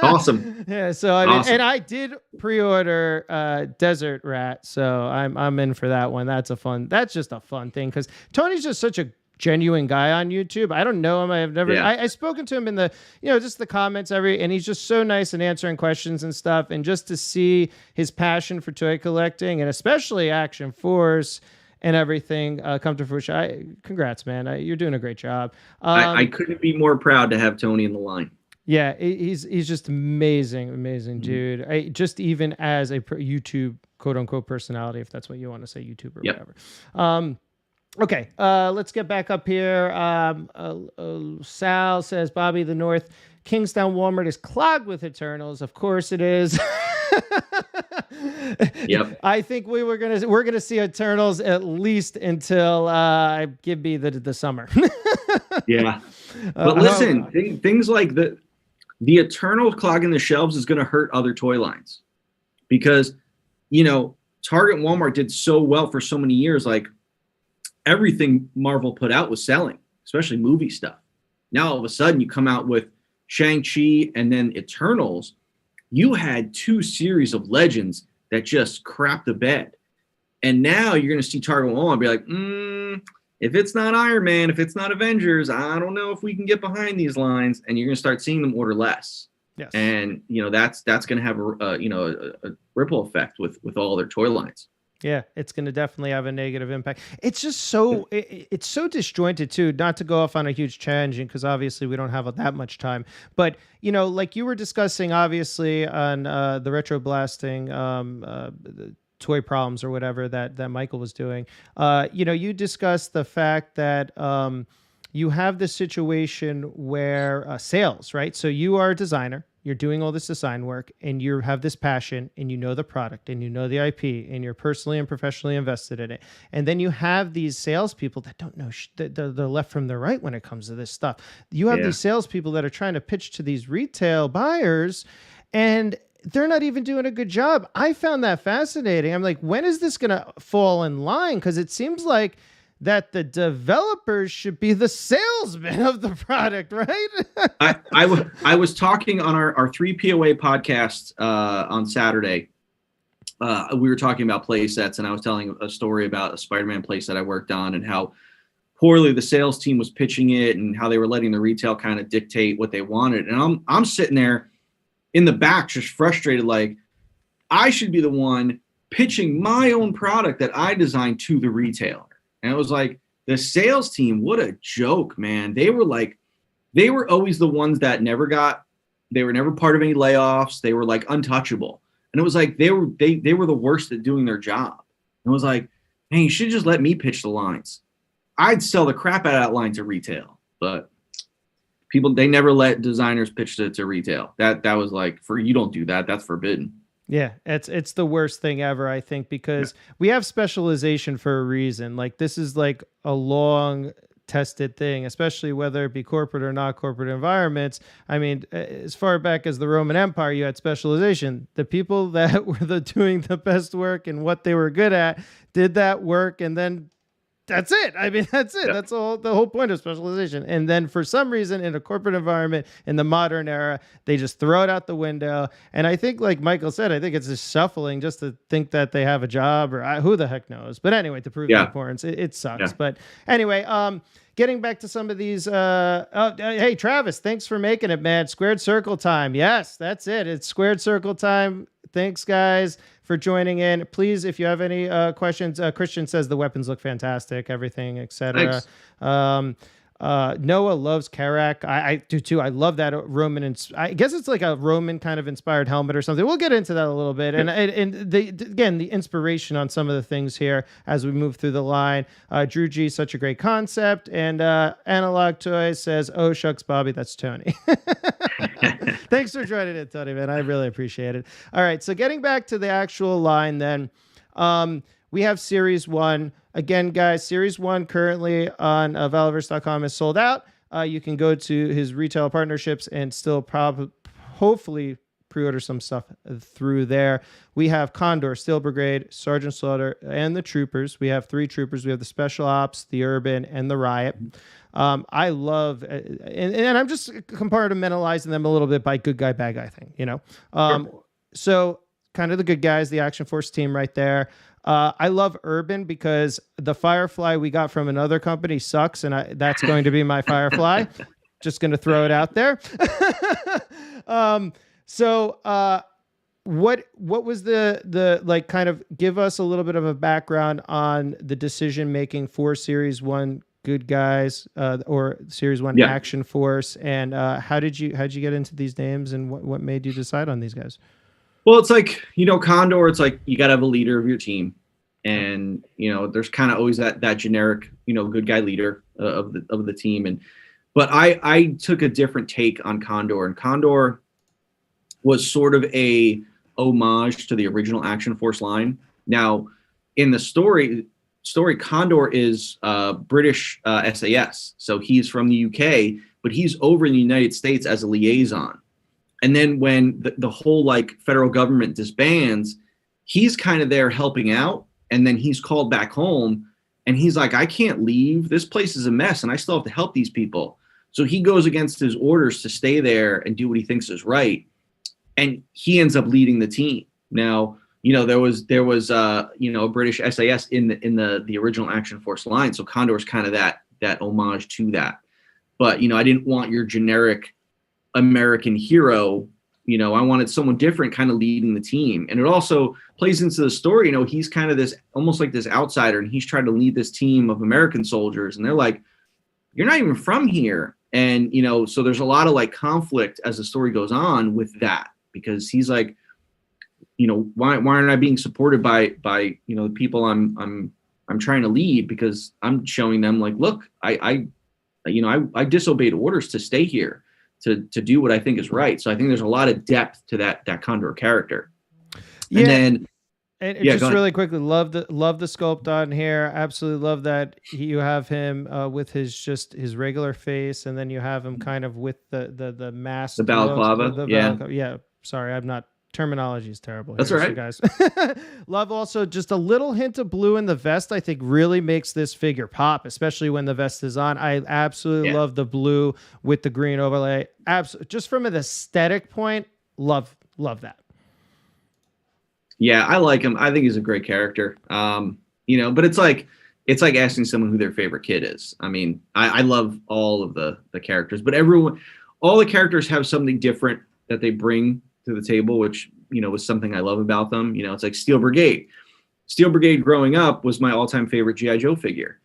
Awesome. Yeah, so I mean, and I did pre-order Desert Rat, so I'm in for that one. That's just a fun thing, because Tony's just such a genuine guy on YouTube. I don't know him. I have never, I've spoken to him in the, just the comments and he's just so nice and answering questions and stuff. And just to see his passion for toy collecting and especially Action Force and everything come to fruition. Congrats, man. You're doing a great job. I couldn't be more proud to have Tony in the line. Yeah. He's just amazing dude. Just even as a YouTube quote unquote personality, if that's what you want to say, YouTube or whatever. Okay, let's get back up here. Sal says, Bobby, the North Kingstown Walmart is clogged with Eternals. Of course it is. Yep. I think we're gonna see Eternals at least until give me the summer. Yeah, but listen, things like the Eternals clogging the shelves is going to hurt other toy lines because Target and Walmart did so well for so many years, like. Everything Marvel put out was selling, especially movie stuff. Now, all of a sudden, you come out with Shang-Chi and then Eternals. You had 2 series of Legends that just crapped the bed. And now you're going to see Target and be like, if it's not Iron Man, if it's not Avengers, I don't know if we can get behind these lines. And you're going to start seeing them order less. Yes. And, that's going to have a ripple effect with all their toy lines. Yeah, it's going to definitely have a negative impact. It's just so it's so disjointed too. Not to go off on a huge tangent because obviously we don't have that much time. But like you were discussing, obviously on the retro blasting the toy problems or whatever that Michael was doing. You discussed the fact that you have this situation where sales, right? So you are a designer. You're doing all this design work and you have this passion and the product and the IP and you're personally and professionally invested in it. And then you have these salespeople that don't know the left from the right when it comes to this stuff. You have these salespeople that are trying to pitch to these retail buyers and they're not even doing a good job. I found that fascinating. I'm like, when is this going to fall in line? Because it seems like that the developers should be the salesmen of the product, right? I was talking on our 3 POA podcast on Saturday. We were talking about play sets, and I was telling a story about a Spider-Man play set I worked on and how poorly the sales team was pitching it and how they were letting the retail kind of dictate what they wanted. And I'm sitting there in the back just frustrated, like I should be the one pitching my own product that I designed to the retailer. And it was like the sales team, what a joke, man. They were always the ones that they were never part of any layoffs. They were like untouchable. And it was like they were the worst at doing their job. And it was like, man, you should just let me pitch the lines. I'd sell the crap out of that line to retail, but people, they never let designers pitch to retail. That was like, you don't do that. That's forbidden. Yeah, it's the worst thing ever, I think, because we have specialization for a reason. Like, this is like a long tested thing, especially whether it be corporate or not corporate environments. I mean, as far back as the Roman Empire, you had specialization. The people that were doing the best work and what they were good at did that work, and then that's it. I mean, that's it. Yeah. That's the whole point of specialization. And then for some reason in a corporate environment in the modern era, they just throw it out the window. And I think, like Michael said, I think it's just shuffling just to think that they have a job, or who the heck knows. But anyway, to prove the importance, it sucks. Yeah. But anyway, getting back to some of these, hey, Travis, thanks for making it, man. Squared circle time. Yes, that's it. It's squared circle time. Thanks, guys, for joining in. Please, if you have any questions, Christian says the weapons look fantastic, everything, etc. Noah loves Karak. I do too. I love that Roman. I guess it's like a Roman kind of inspired helmet or something. We'll get into that a little bit. And again, the inspiration on some of the things here as we move through the line. Drew G, such a great concept. And Analog Toys says, "Oh shucks, Bobby, that's Tony." Thanks for joining in, Tony, man. I really appreciate it. All right, so getting back to the actual line then. We have Series 1. Again, guys, Series 1 currently on Valaverse.com is sold out. You can go to his retail partnerships and still hopefully pre-order some stuff through there. We have Condor, Steel Brigade, Sergeant Slaughter, and the Troopers. We have 3 Troopers. We have the Special Ops, the Urban, and the Riot. I love, and I'm just compartmentalizing them a little bit by good guy, bad guy thing, you know? Sure. So kind of the good guys, the Action Force team right there. I love Urban because the Firefly we got from another company sucks, and that's going to be my Firefly. Just going to throw it out there. What was the like, kind of give us a little bit of a background on the decision making for Series 1 good guys, or Series 1 Action Force, and how'd you get into these names, and what made you decide on these guys? Well, it's like, Condor, it's like you got to have a leader of your team. And, there's kind of always that generic, good guy leader of the team. But I took a different take on Condor, and Condor was sort of a homage to the original Action Force line. Now, in the story, Condor is British SAS. So he's from the UK, but he's over in the United States as a liaison. And then when the whole federal government disbands, he's kind of there helping out. And then he's called back home and he's like, I can't leave. This place is a mess and I still have to help these people. So he goes against his orders to stay there and do what he thinks is right. And he ends up leading the team. Now, there was a British SAS in the original Action Force line. So Condor's kind of that homage to that. But, I didn't want your generic American hero. I wanted someone different kind of leading the team. And it also plays into the story. He's kind of almost like this outsider, and he's trying to lead this team of American soldiers. And they're like, you're not even from here. And, so there's a lot of conflict as the story goes on with that, because he's like, why aren't I being supported by the people I'm trying to lead? Because I'm showing them look, I disobeyed orders to stay here. To do what I think is right. So I think there's a lot of depth to that Condor character. And then just really quickly, love the sculpt on here. Absolutely love that you have him with his regular face, and then you have him kind of with the mask, the balaclava. Yeah. Sorry, I'm not. Terminology is terrible. That's all right, guys. Love also just a little hint of blue in the vest. I think really makes this figure pop, especially when the vest is on. I absolutely love the blue with the green overlay. Just from an aesthetic point, love that. Yeah, I like him. I think he's a great character. But it's like asking someone who their favorite kid is. I mean, I love all of the characters, but all the characters have something different that they bring to the table, which, was something I love about them. It's like Steel Brigade. Steel Brigade growing up was my all-time favorite G.I. Joe figure.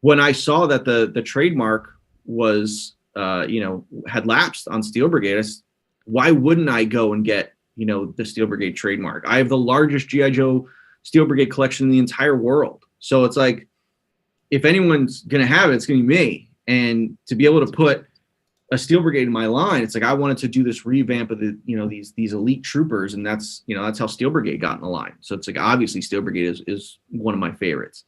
When I saw that the trademark was, had lapsed on Steel Brigade, why wouldn't I go and get, the Steel Brigade trademark? I have the largest G.I. Joe Steel Brigade collection in the entire world. So it's like, if anyone's gonna have it, it's gonna be me. And to be able to put a Steel Brigade in my line, it's like I wanted to do this revamp of the, these elite troopers, and that's how Steel Brigade got in the line. So it's like, obviously Steel Brigade is one of my favorites.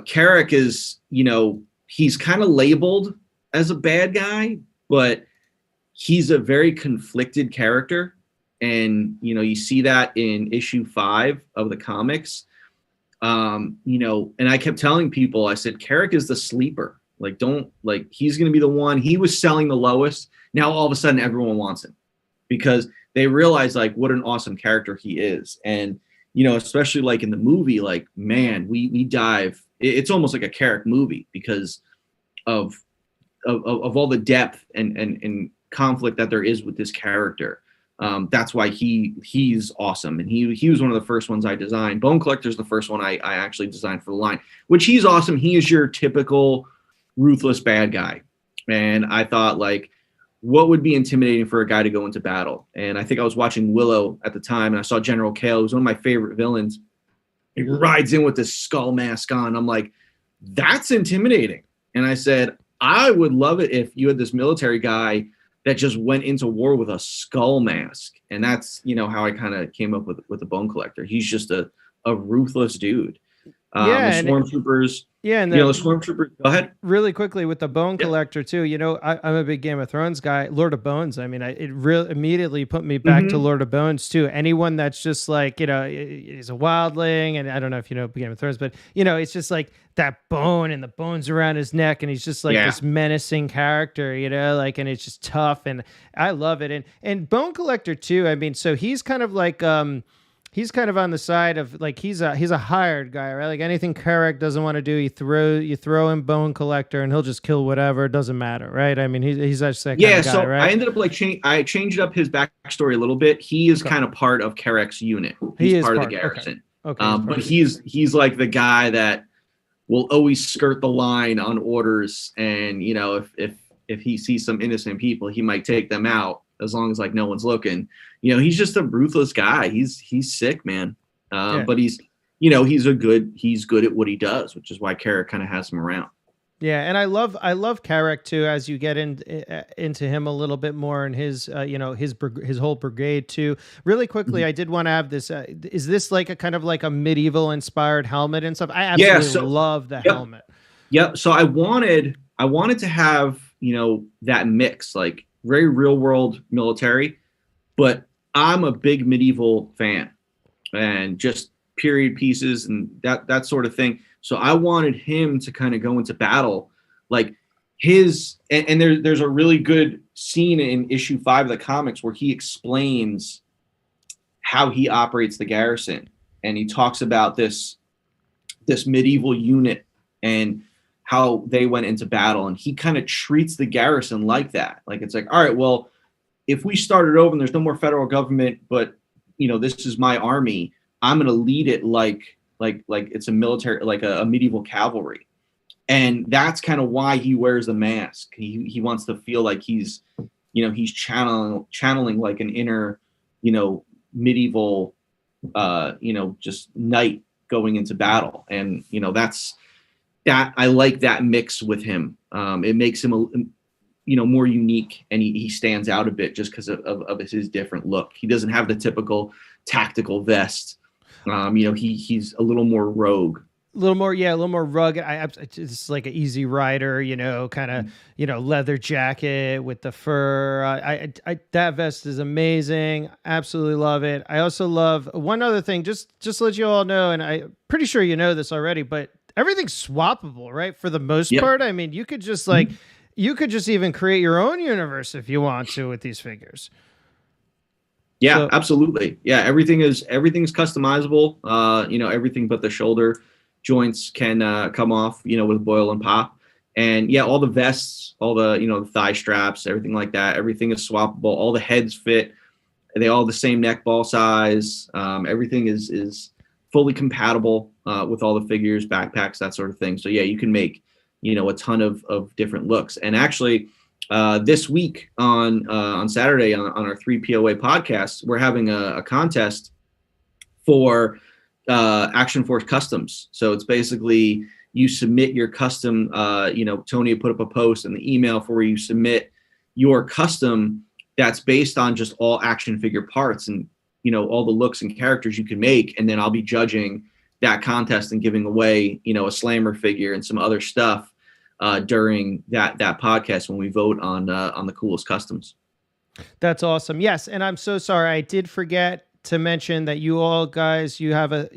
Carrick is, he's kind of labeled as a bad guy, but he's a very conflicted character. And, you see that in issue 5 of the comics. And I kept telling people, I said, Carrick is the sleeper. Like, he's going to be the one. He was selling the lowest. Now, all of a sudden, everyone wants him because they realize, like, what an awesome character he is. And, especially like in the movie, like, man, we dive. It's almost like a Carrick movie because of all the depth and conflict that there is with this character. That's why he's awesome. And he was one of the first ones I designed. Bone Collector's the first one I actually designed for the line, which he's awesome. He is your typical ruthless bad guy. And I thought, like, what would be intimidating for a guy to go into battle? And I think I was watching Willow at the time, and I saw General Kale, who's one of my favorite villains. He rides in with this skull mask on. I'm like, that's intimidating. And I said, I would love it if you had this military guy that just went into war with a skull mask. And that's, how I kind of came up with the Bone Collector. He's just a ruthless dude. The Stormtroopers. Yeah, and the Stormtroopers. Go ahead. Really quickly with the Bone Collector too. I'm a big Game of Thrones guy. Lord of Bones. I mean, it really immediately put me back to Lord of Bones too. Anyone that's just like, he's a wildling, and I don't know if you know Game of Thrones, but it's just like that bone and the bones around his neck, and he's just like this menacing character, and it's just tough, and I love it. And Bone Collector too. I mean, so he's kind of like he's kind of on the side of like he's a hired guy, right? Like anything Carrick doesn't want to do, you throw him Bone Collector and he'll just kill whatever. It doesn't matter, right? I mean, he's just that kind of guy, right? I ended up I changed up his backstory a little bit. He is kind of part of Carrick's unit. He's part of the garrison. Okay. But he's like the guy that will always skirt the line on orders, and if he sees some innocent people, he might take them out as long as like no one's looking. He's just a ruthless guy. He's sick, man. But he's good at what he does, which is why Carrick kind of has him around. Yeah, and I love Carrick too. As you get into him a little bit more, and his whole brigade too. Really quickly, I did want to have this. Is this like a kind of like a medieval inspired helmet and stuff? I absolutely love the helmet. Yep. So I wanted to have that mix, like very real world military, but I'm a big medieval fan and just period pieces and that sort of thing. So I wanted him to kind of go into battle like his, and there's a really good scene in issue 5 of the comics where he explains how he operates the garrison. And he talks about this medieval unit and how they went into battle. And he kind of treats the garrison like that. Like, it's like, all right, well, if we started over and there's no more federal government, but this is my army, I'm going to lead it like it's a military, like a medieval cavalry. And that's kind of why he wears the mask. He wants to feel like he's channeling like an inner, medieval, just knight going into battle. And, that I like that mix with him. It makes him more unique, and he stands out a bit just because of his different look. He doesn't have the typical tactical vest. He's a little more rogue. A little more rugged. It's like an easy rider, kind of, leather jacket with the fur. That vest is amazing. Absolutely love it. I also love one other thing, just to let you all know, and I'm pretty sure you know this already, but everything's swappable, right? For the most part. I mean, you could just you could just even create your own universe if you want to with these figures. Yeah, so, absolutely. Yeah, everything's customizable. Everything but the shoulder joints can come off, with boil and pop. And yeah, all the vests, all the, the thigh straps, everything like that, everything is swappable. All the heads fit. They all have the same neck ball size. Everything is fully compatible with all the figures, backpacks, that sort of thing. So yeah, you can make, a ton of different looks. And actually, this week on Saturday on our 3 POA podcast, we're having a contest for Action Force customs. So it's basically you submit your custom, Tony put up a post in the email for where you submit your custom that's based on just all action figure parts and, all the looks and characters you can make. And then I'll be judging that contest and giving away, a slammer figure and some other stuff during that podcast when we vote on the coolest customs. That's awesome. Yes. And I'm so sorry. I did forget to mention that you all guys, you have the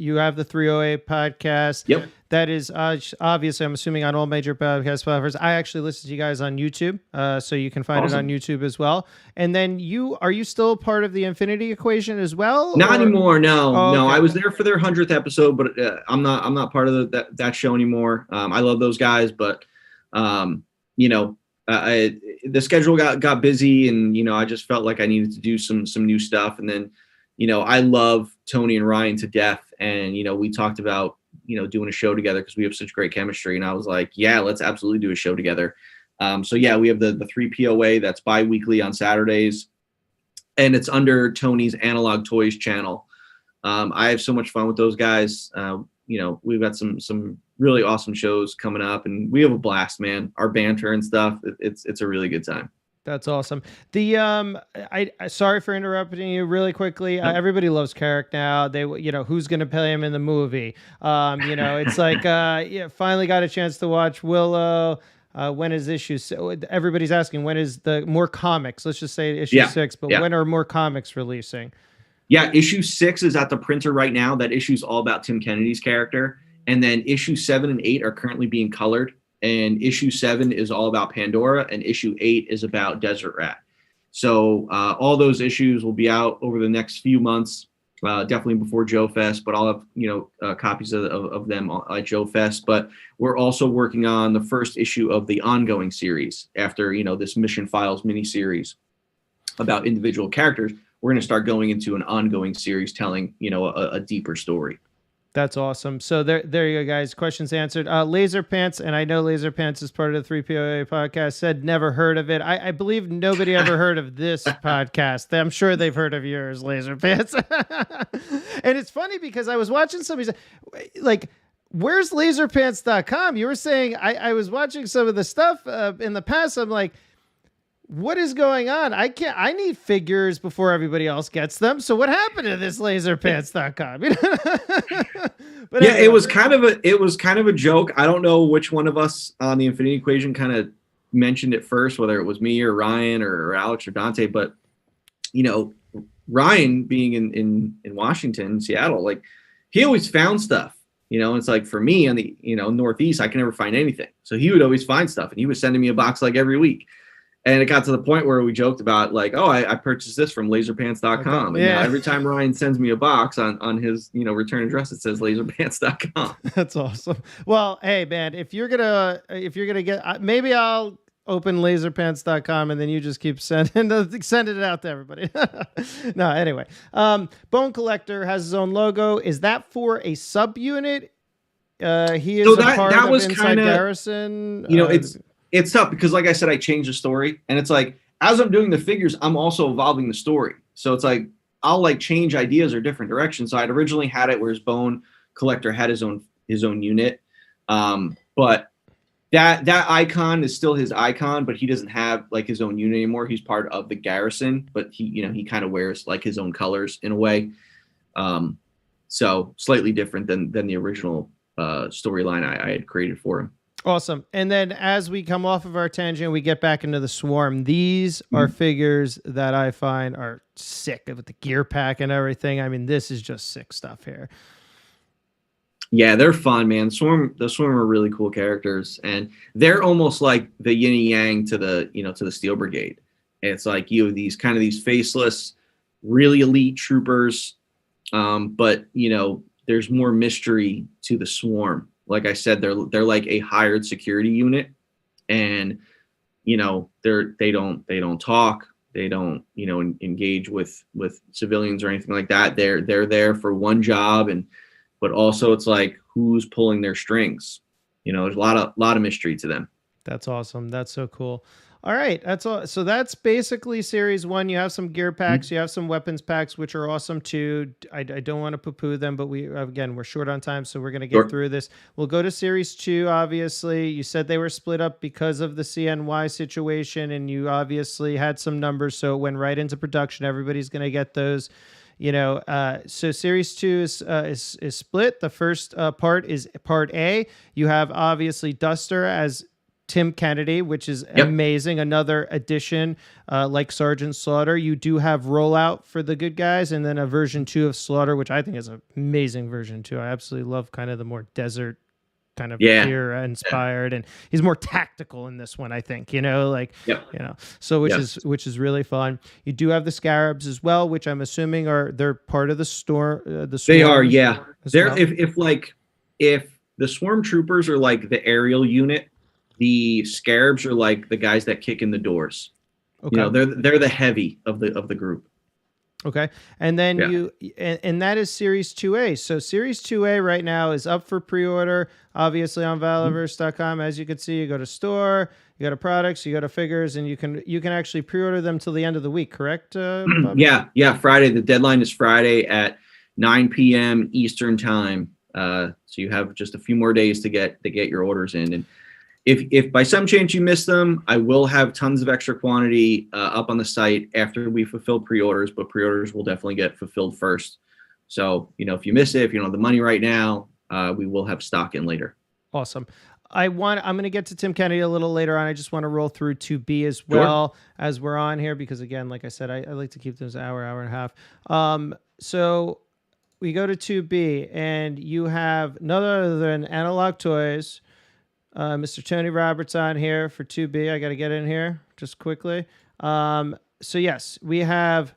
308 podcast. Yep. That is obviously, I'm assuming, on all major podcast platforms. I actually listen to you guys on YouTube, so you can find it on YouTube as well. And then are you still part of the Infinity Equation as well? Not anymore. No, no. Okay. I was there for their 100th episode, but I'm not part of that show anymore. I love those guys, but the schedule got busy, and I just felt like I needed to do some new stuff. And then I love Tony and Ryan to death, and we talked about doing a show together because we have such great chemistry. And I was like, yeah, let's absolutely do a show together. So yeah, we have the 3 POA that's bi-weekly on Saturdays, and it's under Tony's Analog Toys channel. I have so much fun with those guys. We've got some really awesome shows coming up, and we have a blast, man. Our banter and stuff, it's a really good time. That's awesome. The I sorry for interrupting you really quickly. Everybody loves Carrick now. They who's going to play him in the movie. It's like finally got a chance to watch Willow. When is issue? So everybody's asking when is the more comics? Let's just say issue 6. But when are more comics releasing? Yeah, issue 6 is at the printer right now. That issue's all about Tim Kennedy's character, and then issue 7 and 8 are currently being colored. And issue 7 is all about Pandora, and issue 8 is about Desert Rat. So all those issues will be out over the next few months, definitely before Joe Fest, but I'll have copies of them at Joe Fest. But we're also working on the first issue of the ongoing series after this Mission Files miniseries about individual characters. We're going to start going into an ongoing series telling a deeper story. That's awesome. So there you go, guys. Questions answered. Laser Pants, and I know Laser Pants is part of the 3POA podcast, said never heard of it. I believe nobody ever heard of this podcast. I'm sure they've heard of yours, Laser Pants. And it's funny because I was watching somebody say, like, where's laserpants.com? You were saying, I was watching some of the stuff in the past. I'm like, what is going on? I need figures before everybody else gets them. So what happened to this laserpants.com? But yeah, anyway. it was kind of a joke. I don't know which one of us on the Infinity Equation kind of mentioned it first, whether it was me or Ryan or Alex or Dante, but Ryan being in Washington, Seattle, like he always found stuff, it's like for me on the, Northeast, I can never find anything. So he would always find stuff, and he was sending me a box like every week. And it got to the point where we joked about like, oh, I purchased this from laserpants.com. And now every time Ryan sends me a box on his, return address, it says laserpants.com. That's awesome. Well, hey man, if you're going to get, maybe I'll open laserpants.com and then you just keep sending it out to everybody. No, anyway, Bone Collector has his own logo. Is that for a subunit? He is a part of Inside Garrison. It's tough because, like I said, I changed the story, and it's like as I'm doing the figures, I'm also evolving the story. So it's like I'll like change ideas or different directions. So I'd originally had it where his Bone Collector had his own unit, but that icon is still his icon, but he doesn't have like his own unit anymore. He's part of the Garrison, but he kind of wears like his own colors in a way. So slightly different than the original storyline I had created for him. Awesome. And then as we come off of our tangent, we get back into the Swarm. These are figures that I find are sick with the gear pack and everything. I mean, this is just sick stuff here. Yeah, they're fun, man. The Swarm are really cool characters, and they're almost like the yin and yang to the Steel Brigade. And it's like you have these faceless, really elite troopers, but there's more mystery to the Swarm. Like I said, they're like a hired security unit, and they don't talk, they don't engage with civilians or anything like that. They're there for one job, but also it's like who's pulling their strings. There's a lot of mystery to them. That's awesome. That's so cool. All right, that's all. So that's basically series one. You have some gear packs, Mm-hmm. you have some weapons packs, which are awesome too. I don't want to poo-poo them, but we're short on time, so we're gonna get Sure. through this. We'll go to series two. Obviously, you said they were split up because of the CNY situation, and you obviously had some numbers, so it went right into production. Everybody's gonna get those. So series two is split. The first part is part A. You have obviously Duster as Tim Kennedy, which is Yep. amazing. Another addition, like Sergeant Slaughter. You do have Rollout for the good guys, and then a version 2 of Slaughter, which I think is an amazing version 2. I absolutely love kind of the more desert kind of gear inspired, and he's more tactical in this one, I think. So which is really fun. You do have the Scarabs as well, which I'm assuming they're part of the store. They are, yeah. They're well. if the Swarm Troopers are like the aerial unit, the Scarabs are like the guys that kick in the doors. Okay. They're the heavy of the group. Okay. And then and that is Series 2A. So Series 2A right now is up for pre-order, obviously on Valaverse.com. As you can see, you go to store, you go to products, you go to figures, and you can actually pre-order them till the end of the week, correct? Bob? Yeah. Friday. The deadline is Friday at 9 p.m. Eastern time. So you have just a few more days to get your orders in. And if by some chance you miss them, I will have tons of extra quantity up on the site after we fulfill pre-orders, but pre-orders will definitely get fulfilled first. So, if you miss it, if you don't have the money right now, we will have stock in later. Awesome. I'm going to get to Tim Kennedy a little later on. I just want to roll through 2B as well as we're on here, because again, like I said, I like to keep those hour and a half. So we go to 2B, and you have none other than Analog Toys, Mr. Tony Roberts on here for 2B. I got to get in here just quickly. So yes, we have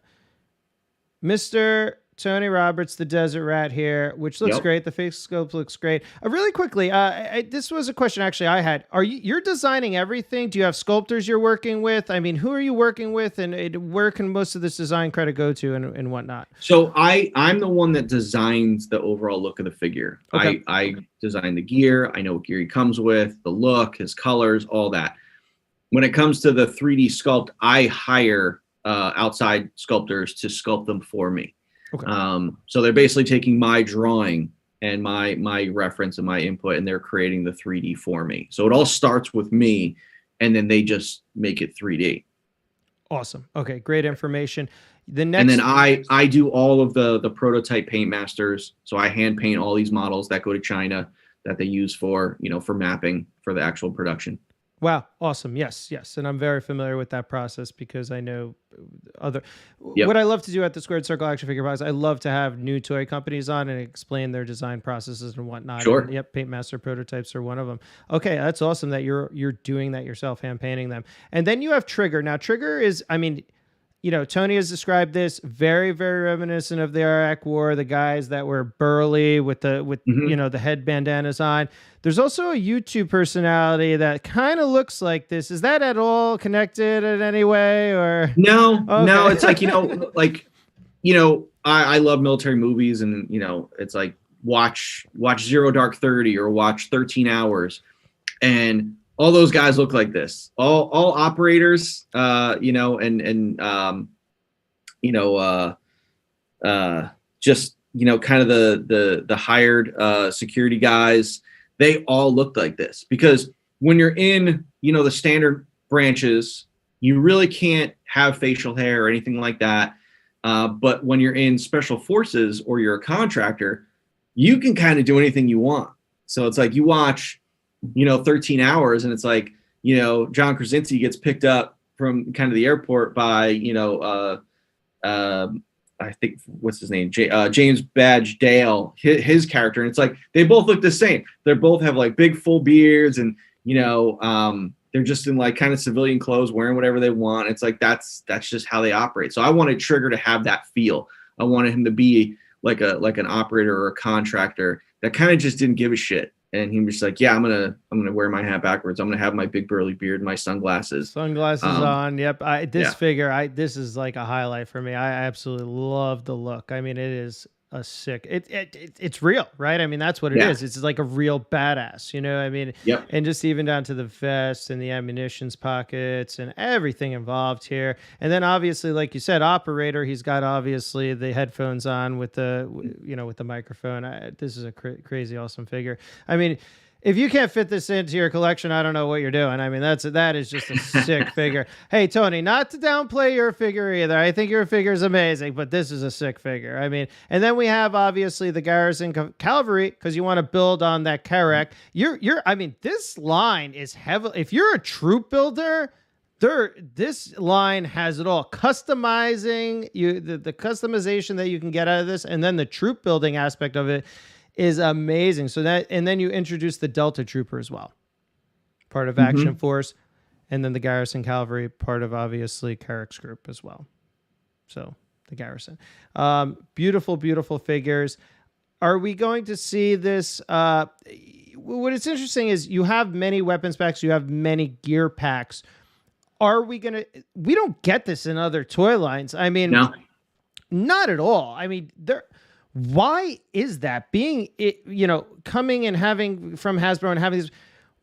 Mr. Tony Roberts, the Desert Rat here, which looks great. The face scope looks great. Really quickly, this was a question actually I had. You're designing everything? Do you have sculptors you're working with? I mean, who are you working with, and where can most of this design credit go to, and whatnot? So I'm the one that designs the overall look of the figure. Okay. I design the gear. I know what gear he comes with, the look, his colors, all that. When it comes to the 3D sculpt, I hire outside sculptors to sculpt them for me. Okay. So they're basically taking my drawing and my reference and my input, and they're creating the 3D for me. So it all starts with me, and then they just make it 3D. Awesome. Okay, great information. And then I do all of the prototype paint masters. So I hand paint all these models that go to China that they use for mapping for the actual production. Wow. Awesome. Yes. And I'm very familiar with that process, because I know what I love to do at the Squared Circle Action Figure Podcast. I love to have new toy companies on and explain their design processes and whatnot. Sure. And, Paint Master prototypes are one of them. Okay. That's awesome that you're doing that yourself, hand painting them. And then you have Trigger. Now Trigger is, Tony has described this very, very reminiscent of the Iraq War, the guys that were burly with the head bandanas on. There's also a YouTube personality that kind of looks like this. Is that at all connected in any way, or? No, it's like, I love military movies, and, it's like watch Zero Dark 30 or watch 13 Hours, and all those guys look like this. All operators, just kind of the hired security guys. They all look like this, because when you're in, the standard branches, you really can't have facial hair or anything like that. But when you're in special forces or you're a contractor, you can kind of do anything you want. So it's like you watch 13 Hours, and it's like, John Krasinski gets picked up from kind of the airport by, I think, what's his name? James Badge Dale, his character. And it's like, they both look the same. They both have like big full beards, and, they're just in like kind of civilian clothes, wearing whatever they want. It's like, that's just how they operate. So I wanted Trigger to have that feel. I wanted him to be like an operator or a contractor that kind of just didn't give a shit. And he was like, yeah, I'm gonna wear my hat backwards. I'm gonna have my big burly beard and my sunglasses. On. Yep. This figure, this is like a highlight for me. I absolutely love the look. I mean, it is a sick. It's real, right? I mean, that's what it is. It's like a real badass, you know. I mean, and just even down to the vest and the ammunitions pockets and everything involved here. And then obviously, like you said, operator. He's got obviously the headphones on with the with the microphone. This is a crazy awesome figure. I mean, if you can't fit this into your collection, I don't know what you're doing. I mean, that is just a sick figure. Hey, Tony, not to downplay your figure either. I think your figure is amazing, but this is a sick figure. I mean, and then we have obviously the Garrison Cavalry because you want to build on that Carrack. I mean, this line is heavy. If you're a troop builder, this line has it all. Customizing the customization that you can get out of this, and then the troop building aspect of it is amazing. So that, and then you introduce the Delta Trooper as well, part of Action Force, and then the Garrison Cavalry, part of obviously Carrack's group as well. So the Garrison, beautiful, beautiful figures. Are we going to see this? What is interesting is you have many weapons packs, you have many gear packs. Are we gonna? We don't get this in other toy lines. I mean, no, not at all. I mean, why is that being coming and having from Hasbro and having these?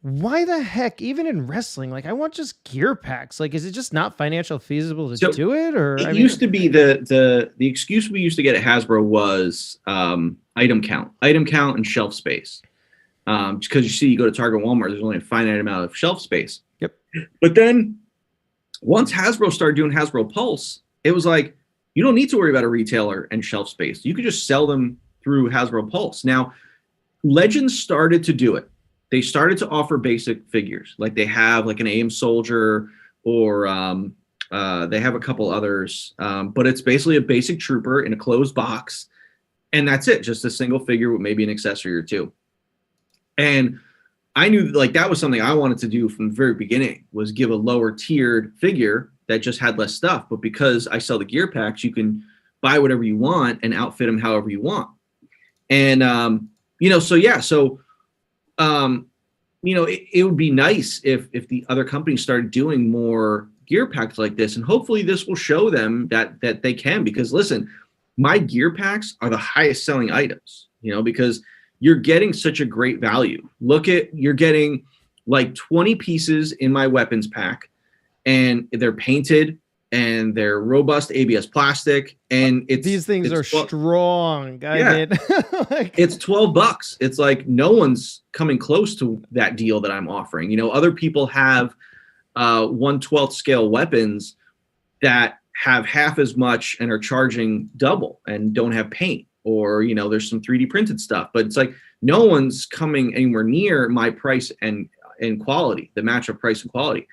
Why the heck, even in wrestling, like I want just gear packs. Like, is it just not financial feasible to do it? Or it used to be the excuse we used to get at Hasbro was item count and shelf space. Because you see, you go to Target, Walmart, there's only a finite amount of shelf space. Yep. But then once Hasbro started doing Hasbro Pulse, it was like, you don't need to worry about a retailer and shelf space. You could just sell them through Hasbro Pulse. Now, Legends started to do it. They started to offer basic figures. Like they have like an AM Soldier or they have a couple others. But it's basically a basic trooper in a closed box. And that's it. Just a single figure with maybe an accessory or two. And I knew like that was something I wanted to do from the very beginning, was give a lower tiered figure that just had less stuff. But because I sell the gear packs, you can buy whatever you want and outfit them however you want. And, it would be nice if the other companies started doing more gear packs like this. And hopefully this will show them that they can, because listen, my gear packs are the highest selling items, because you're getting such a great value. You're getting like 20 pieces in my weapons pack, and they're painted and they're robust ABS plastic, and these things are strong. It's $12. It's like no one's coming close to that deal that I'm offering. Other people have 1/12 scale weapons that have half as much and are charging double and don't have paint, or there's some 3D printed stuff, but it's like no one's coming anywhere near my price and quality, the match of price and quality.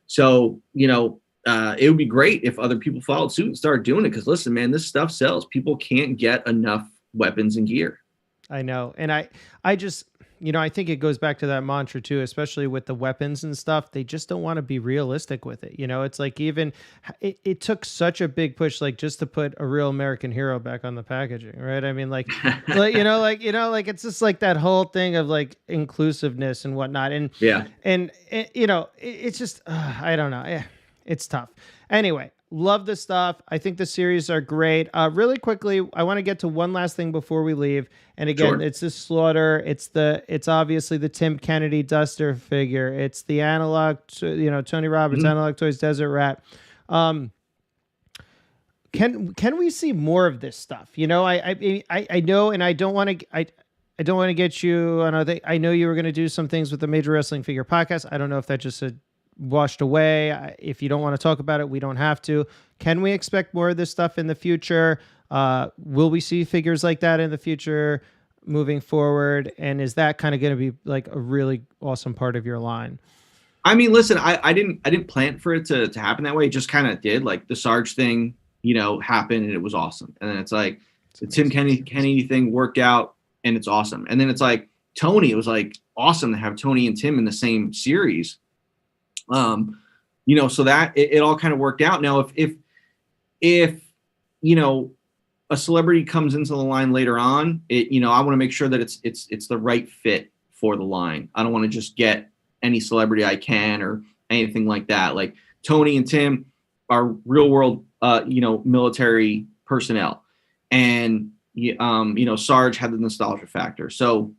So, it would be great if other people followed suit and started doing it. Because listen, man, this stuff sells. People can't get enough weapons and gear. I know. And I just, I think it goes back to that mantra too, especially with the weapons and stuff. They just don't want to be realistic with it. It's like even it took such a big push, like just to put a real American hero back on the packaging. Right. I mean, it's just like that whole thing of like inclusiveness and whatnot. And it's just, I don't know. It's tough. Anyway, love the stuff. I think the series are great. Really quickly, I want to get to one last thing before we leave. And again, It's the Slaughter. It's obviously the Tim Kennedy Duster figure. It's the analog, Tony Roberts, Analog Toys Desert Rat. Can we see more of this stuff? I know, and I don't want to get you on I know you were going to do some things with the Major Wrestling Figure Podcast. I don't know if that just washed away. If you don't want to talk about it, we don't have to. Can we expect more of this stuff in the future? Will we see figures like that in the future moving forward? And is that kind of going to be like a really awesome part of your line? I mean, listen, I didn't plan for it to happen that way. It just kind of did. Like the Sarge thing, happened and it was awesome. And then it's like the Tim Kennedy thing worked out and it's awesome. And then it's like Tony, it was like awesome to have Tony and Tim in the same series. So that it all kind of worked out. Now, if a celebrity comes into the line later on, I want to make sure that it's the right fit for the line. I don't want to just get any celebrity I can or anything like that. Like Tony and Tim are real world, military personnel. And, Sarge had the nostalgia factor. So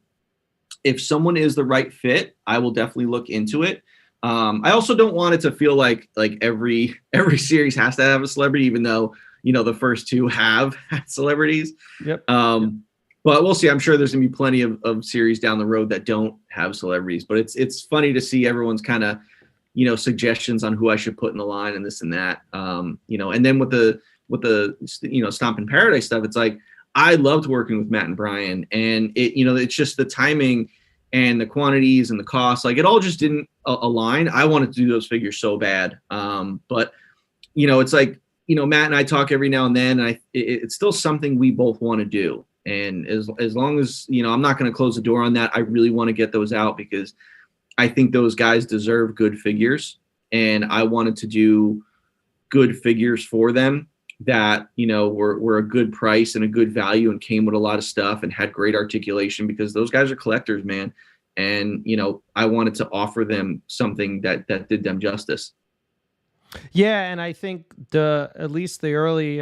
if someone is the right fit, I will definitely look into it. I also don't want it to feel like every series has to have a celebrity, even though the first two have had celebrities. Yep. But we'll see. I'm sure there's gonna be plenty of series down the road that don't have celebrities. But it's funny to see everyone's kind of suggestions on who I should put in the line and this and that. And then with the Stomp in Paradise stuff, it's like I loved working with Matt and Brian, and it's just the timing and the quantities and the costs, like it all just didn't align. I wanted to do those figures so bad. But it's like, Matt and I talk every now and then, and it's still something we both want to do. And as long as, I'm not going to close the door on that. I really want to get those out because I think those guys deserve good figures, and I wanted to do good figures for them that, were a good price and a good value and came with a lot of stuff and had great articulation, because those guys are collectors, man. And, I wanted to offer them something that did them justice. Yeah. And I think at least the early,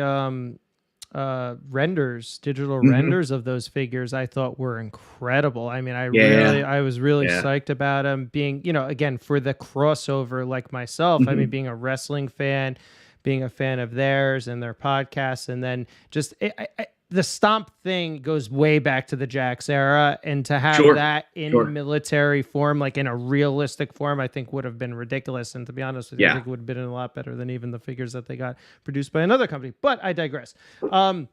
digital renders of those figures, I thought were incredible. I mean, I was really psyched about them being, again, for the crossover like myself. I mean, being a wrestling fan, being a fan of theirs and their podcasts, and then just the Stomp thing goes way back to the Jax era, and to have that in military form, like in a realistic form, I think would have been ridiculous. And to be honest with you, I think it would have been a lot better than even the figures that they got produced by another company. But I digress. Hopefully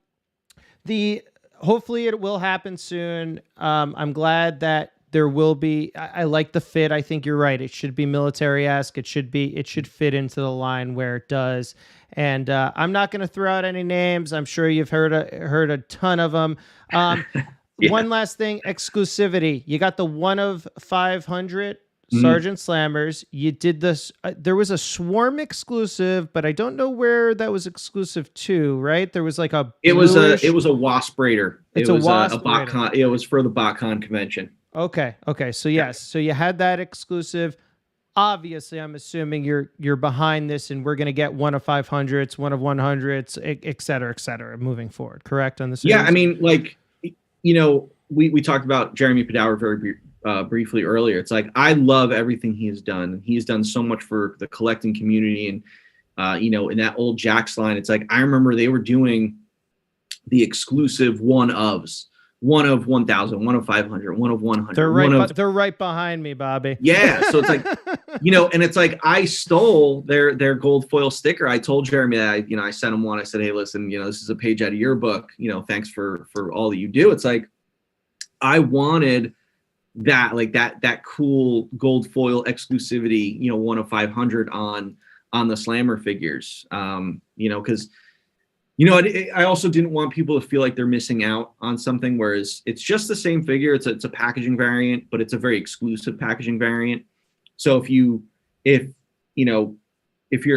it will happen soon. I'm glad that there will be. I like the fit. I think you're right. It should be military-esque. It should fit into the line where it does. And I'm not going to throw out any names. I'm sure you've heard a ton of them. One last thing, exclusivity. You got the 1 of 500 Sergeant Slammers. You did this. There was a Swarm exclusive, but I don't know where that was exclusive to. Right? There was like a. It was a Wasp Raider. It was a BotCon. It was for the BotCon convention. Okay. So yes. So you had that exclusive. Obviously, I'm assuming you're behind this, and we're going to get 1 of 500s, 1 of 100s, et cetera, moving forward. Correct on this? Yeah, I mean, we talked about Jeremy Padour very briefly earlier. It's like I love everything he has done. He's done so much for the collecting community, and in that old Jax line, it's like I remember they were doing the exclusive 1 ofs. 1 of 1,000, 1 of 500, 1 of 100. They're right behind me, Bobby. Yeah, so it's like, and it's like I stole their gold foil sticker. I told Jeremy that I sent him one. I said, hey, listen, this is a page out of your book. Thanks for all that you do. It's like I wanted that, like that cool gold foil exclusivity. 1 of 500 on the Slammer figures. Because. I also didn't want people to feel like they're missing out on something, whereas it's just the same figure. It's a packaging variant, but it's a very exclusive packaging variant. So if you're a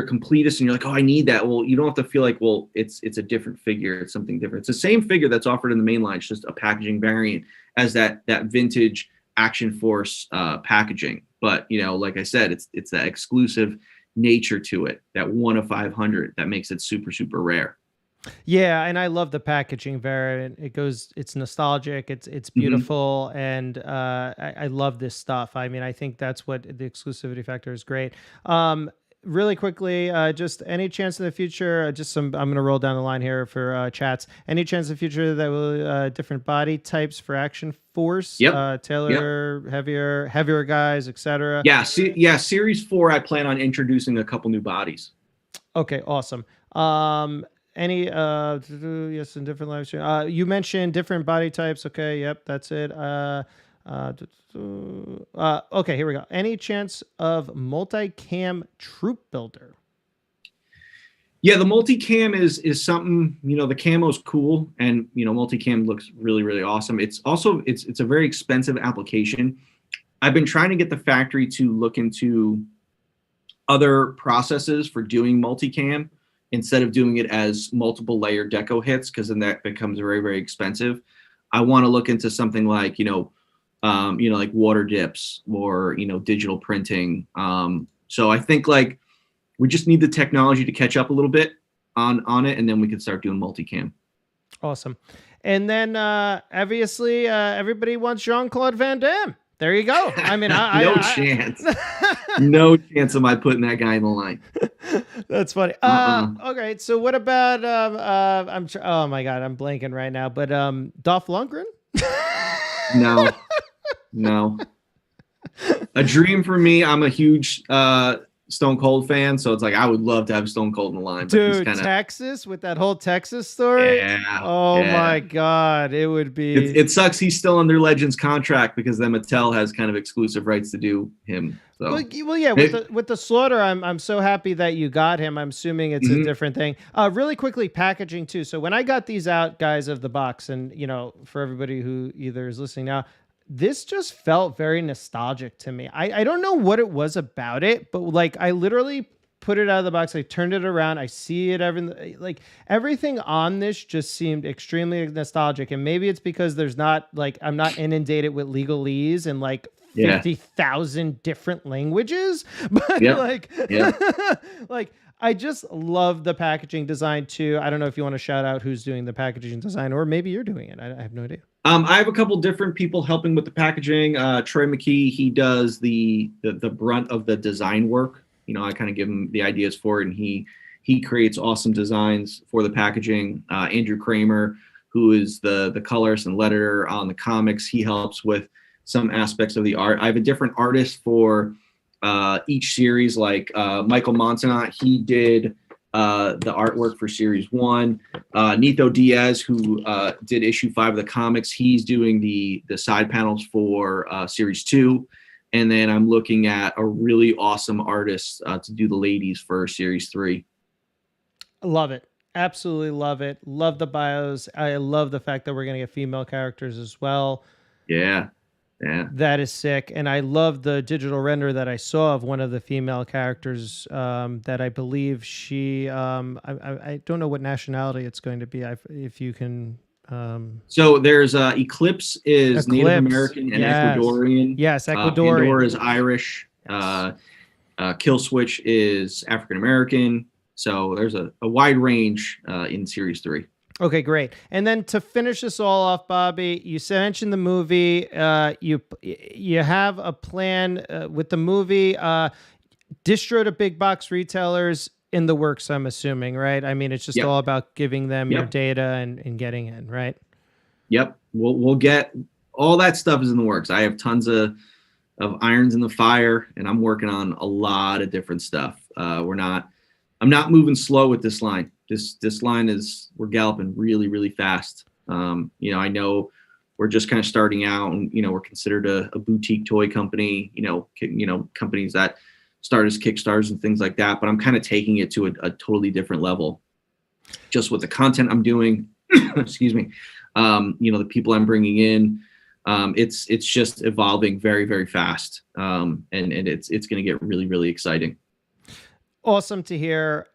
completist and you're like, oh, I need that. Well, you don't have to feel like, well, it's a different figure. It's something different. It's the same figure that's offered in the main line. It's just a packaging variant as that vintage Action Force packaging. But, like I said, it's that exclusive nature to it, that 1 of 500 that makes it super, super rare. Yeah, and I love the packaging variant. It's nostalgic, it's beautiful, and I love this stuff. I mean, I think that's what the exclusivity factor is great. Really quickly, just any chance in the future, I'm going to roll down the line here for chats. Any chance in the future that will different body types for Action Force? Yep. Taylor, heavier guys, etc. Yeah, Series 4, I plan on introducing a couple new bodies. Okay, awesome. Any yes, in different live stream. You mentioned different body types. Okay, yep, that's it. Okay, here we go. Any chance of multicam troop builder? Yeah, the multicam is something, the camo's cool, and multicam looks really, really awesome. It's also it's a very expensive application. I've been trying to get the factory to look into other processes for doing multicam, instead of doing it as multiple layer deco hits, because then that becomes very, very expensive. I want to look into something like, like water dips or, digital printing. So I think like we just need the technology to catch up a little bit on it, and then we can start doing multicam. Awesome. And then obviously everybody wants Jean-Claude Van Damme. There you go. I mean, No chance. No chance of I putting that guy in the line. That's funny. Okay, so what about oh my God, I'm blanking right now. But Dolph Lundgren? No. A dream for me. I'm a huge Stone Cold fan, so it's like I would love to have Stone Cold in the line. Dude, Texas with that whole Texas story. Yeah. Oh my God, it would be. It sucks. He's still under Legends contract because then Mattel has kind of exclusive rights to do him. So. Well, yeah. With the Slaughter, I'm so happy that you got him. I'm assuming it's a different thing. Really quickly, packaging too. So when I got these out, guys, of the box, and for everybody who either is listening now, this just felt very nostalgic to me. I don't know what it was about it, but like I literally put it out of the box. I turned it around. I see it. Everything on this just seemed extremely nostalgic. And maybe it's because I'm not inundated with legalese and 50,000 different languages, but I just love the packaging design too. I don't know if you want to shout out who's doing the packaging design, or maybe you're doing it. I have no idea. I have a couple different people helping with the packaging. Troy McKee, he does the brunt of the design work. I kind of give him the ideas for it, and he creates awesome designs for the packaging. Andrew Kramer, who is the colorist and letterer on the comics, he helps with some aspects of the art. I have a different artist for each series, like Michael Montanat. He did the artwork for series 1. Nito Diaz, who did issue 5 of the comics, he's doing the side panels for series 2. And then I'm looking at a really awesome artist to do the ladies for series 3. Love it. Absolutely love it. Love the bios. I love the fact that we're going to get female characters as well. Yeah. That is sick. And I love the digital render that I saw of one of the female characters that I believe she, I don't know what nationality it's going to be. If you can. So there's Eclipse is Native American and Ecuadorian. Yes, Ecuadorian. Pandora is Irish. Kill Switch is African American. So there's a wide range in series 3. Okay, great. And then to finish this all off, Bobby, you mentioned the movie. You have a plan with the movie. Distro to big box retailers in the works, I'm assuming, right? I mean, it's just all about giving them your data and getting in, right? Yep. We'll get all that stuff is in the works. I have tons of irons in the fire, and I'm working on a lot of different stuff. I'm not moving slow with this line. This line we're galloping really, really fast. I know we're just kind of starting out, and we're considered a boutique toy company. Companies that start as Kickstarters and things like that. But I'm kind of taking it to a totally different level, just with the content I'm doing. Excuse me. The people I'm bringing in. It's just evolving very, very fast, and it's going to get really, really exciting. Awesome to hear.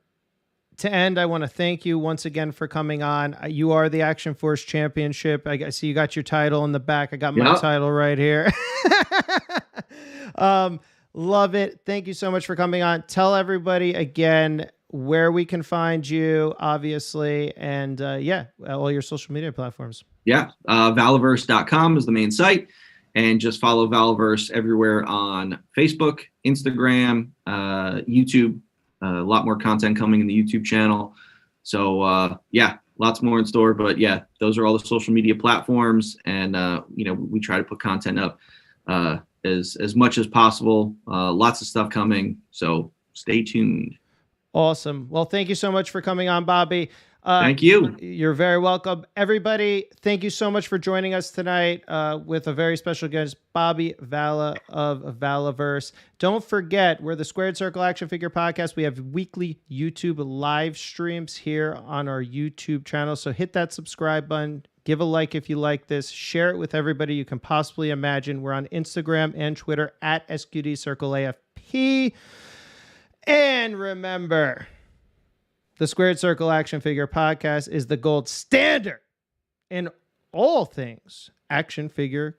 To end, I want to thank you once again for coming on. You are the Action Force Championship. I see you got your title in the back. I got my title right here. Love it. Thank you so much for coming on. Tell everybody again where we can find you, obviously, and all your social media platforms. Yeah, Valaverse.com is the main site, and just follow Valaverse everywhere on Facebook, Instagram, YouTube. A lot more content coming in the YouTube channel. So lots more in store. But yeah, those are all the social media platforms, and we try to put content up as much as possible. Lots of stuff coming. So stay tuned. Awesome. Well, thank you so much for coming on, Bobby. Thank you. You're very welcome. Everybody, thank you so much for joining us tonight with a very special guest, Bobby Vala of Valaverse. Don't forget, we're the Squared Circle Action Figure Podcast. We have weekly YouTube live streams here on our YouTube channel. So hit that subscribe button. Give a like if you like this. Share it with everybody you can possibly imagine. We're on Instagram and Twitter at SQD Circle AFP. And remember, the Squared Circle Action Figure Podcast is the gold standard in all things action figure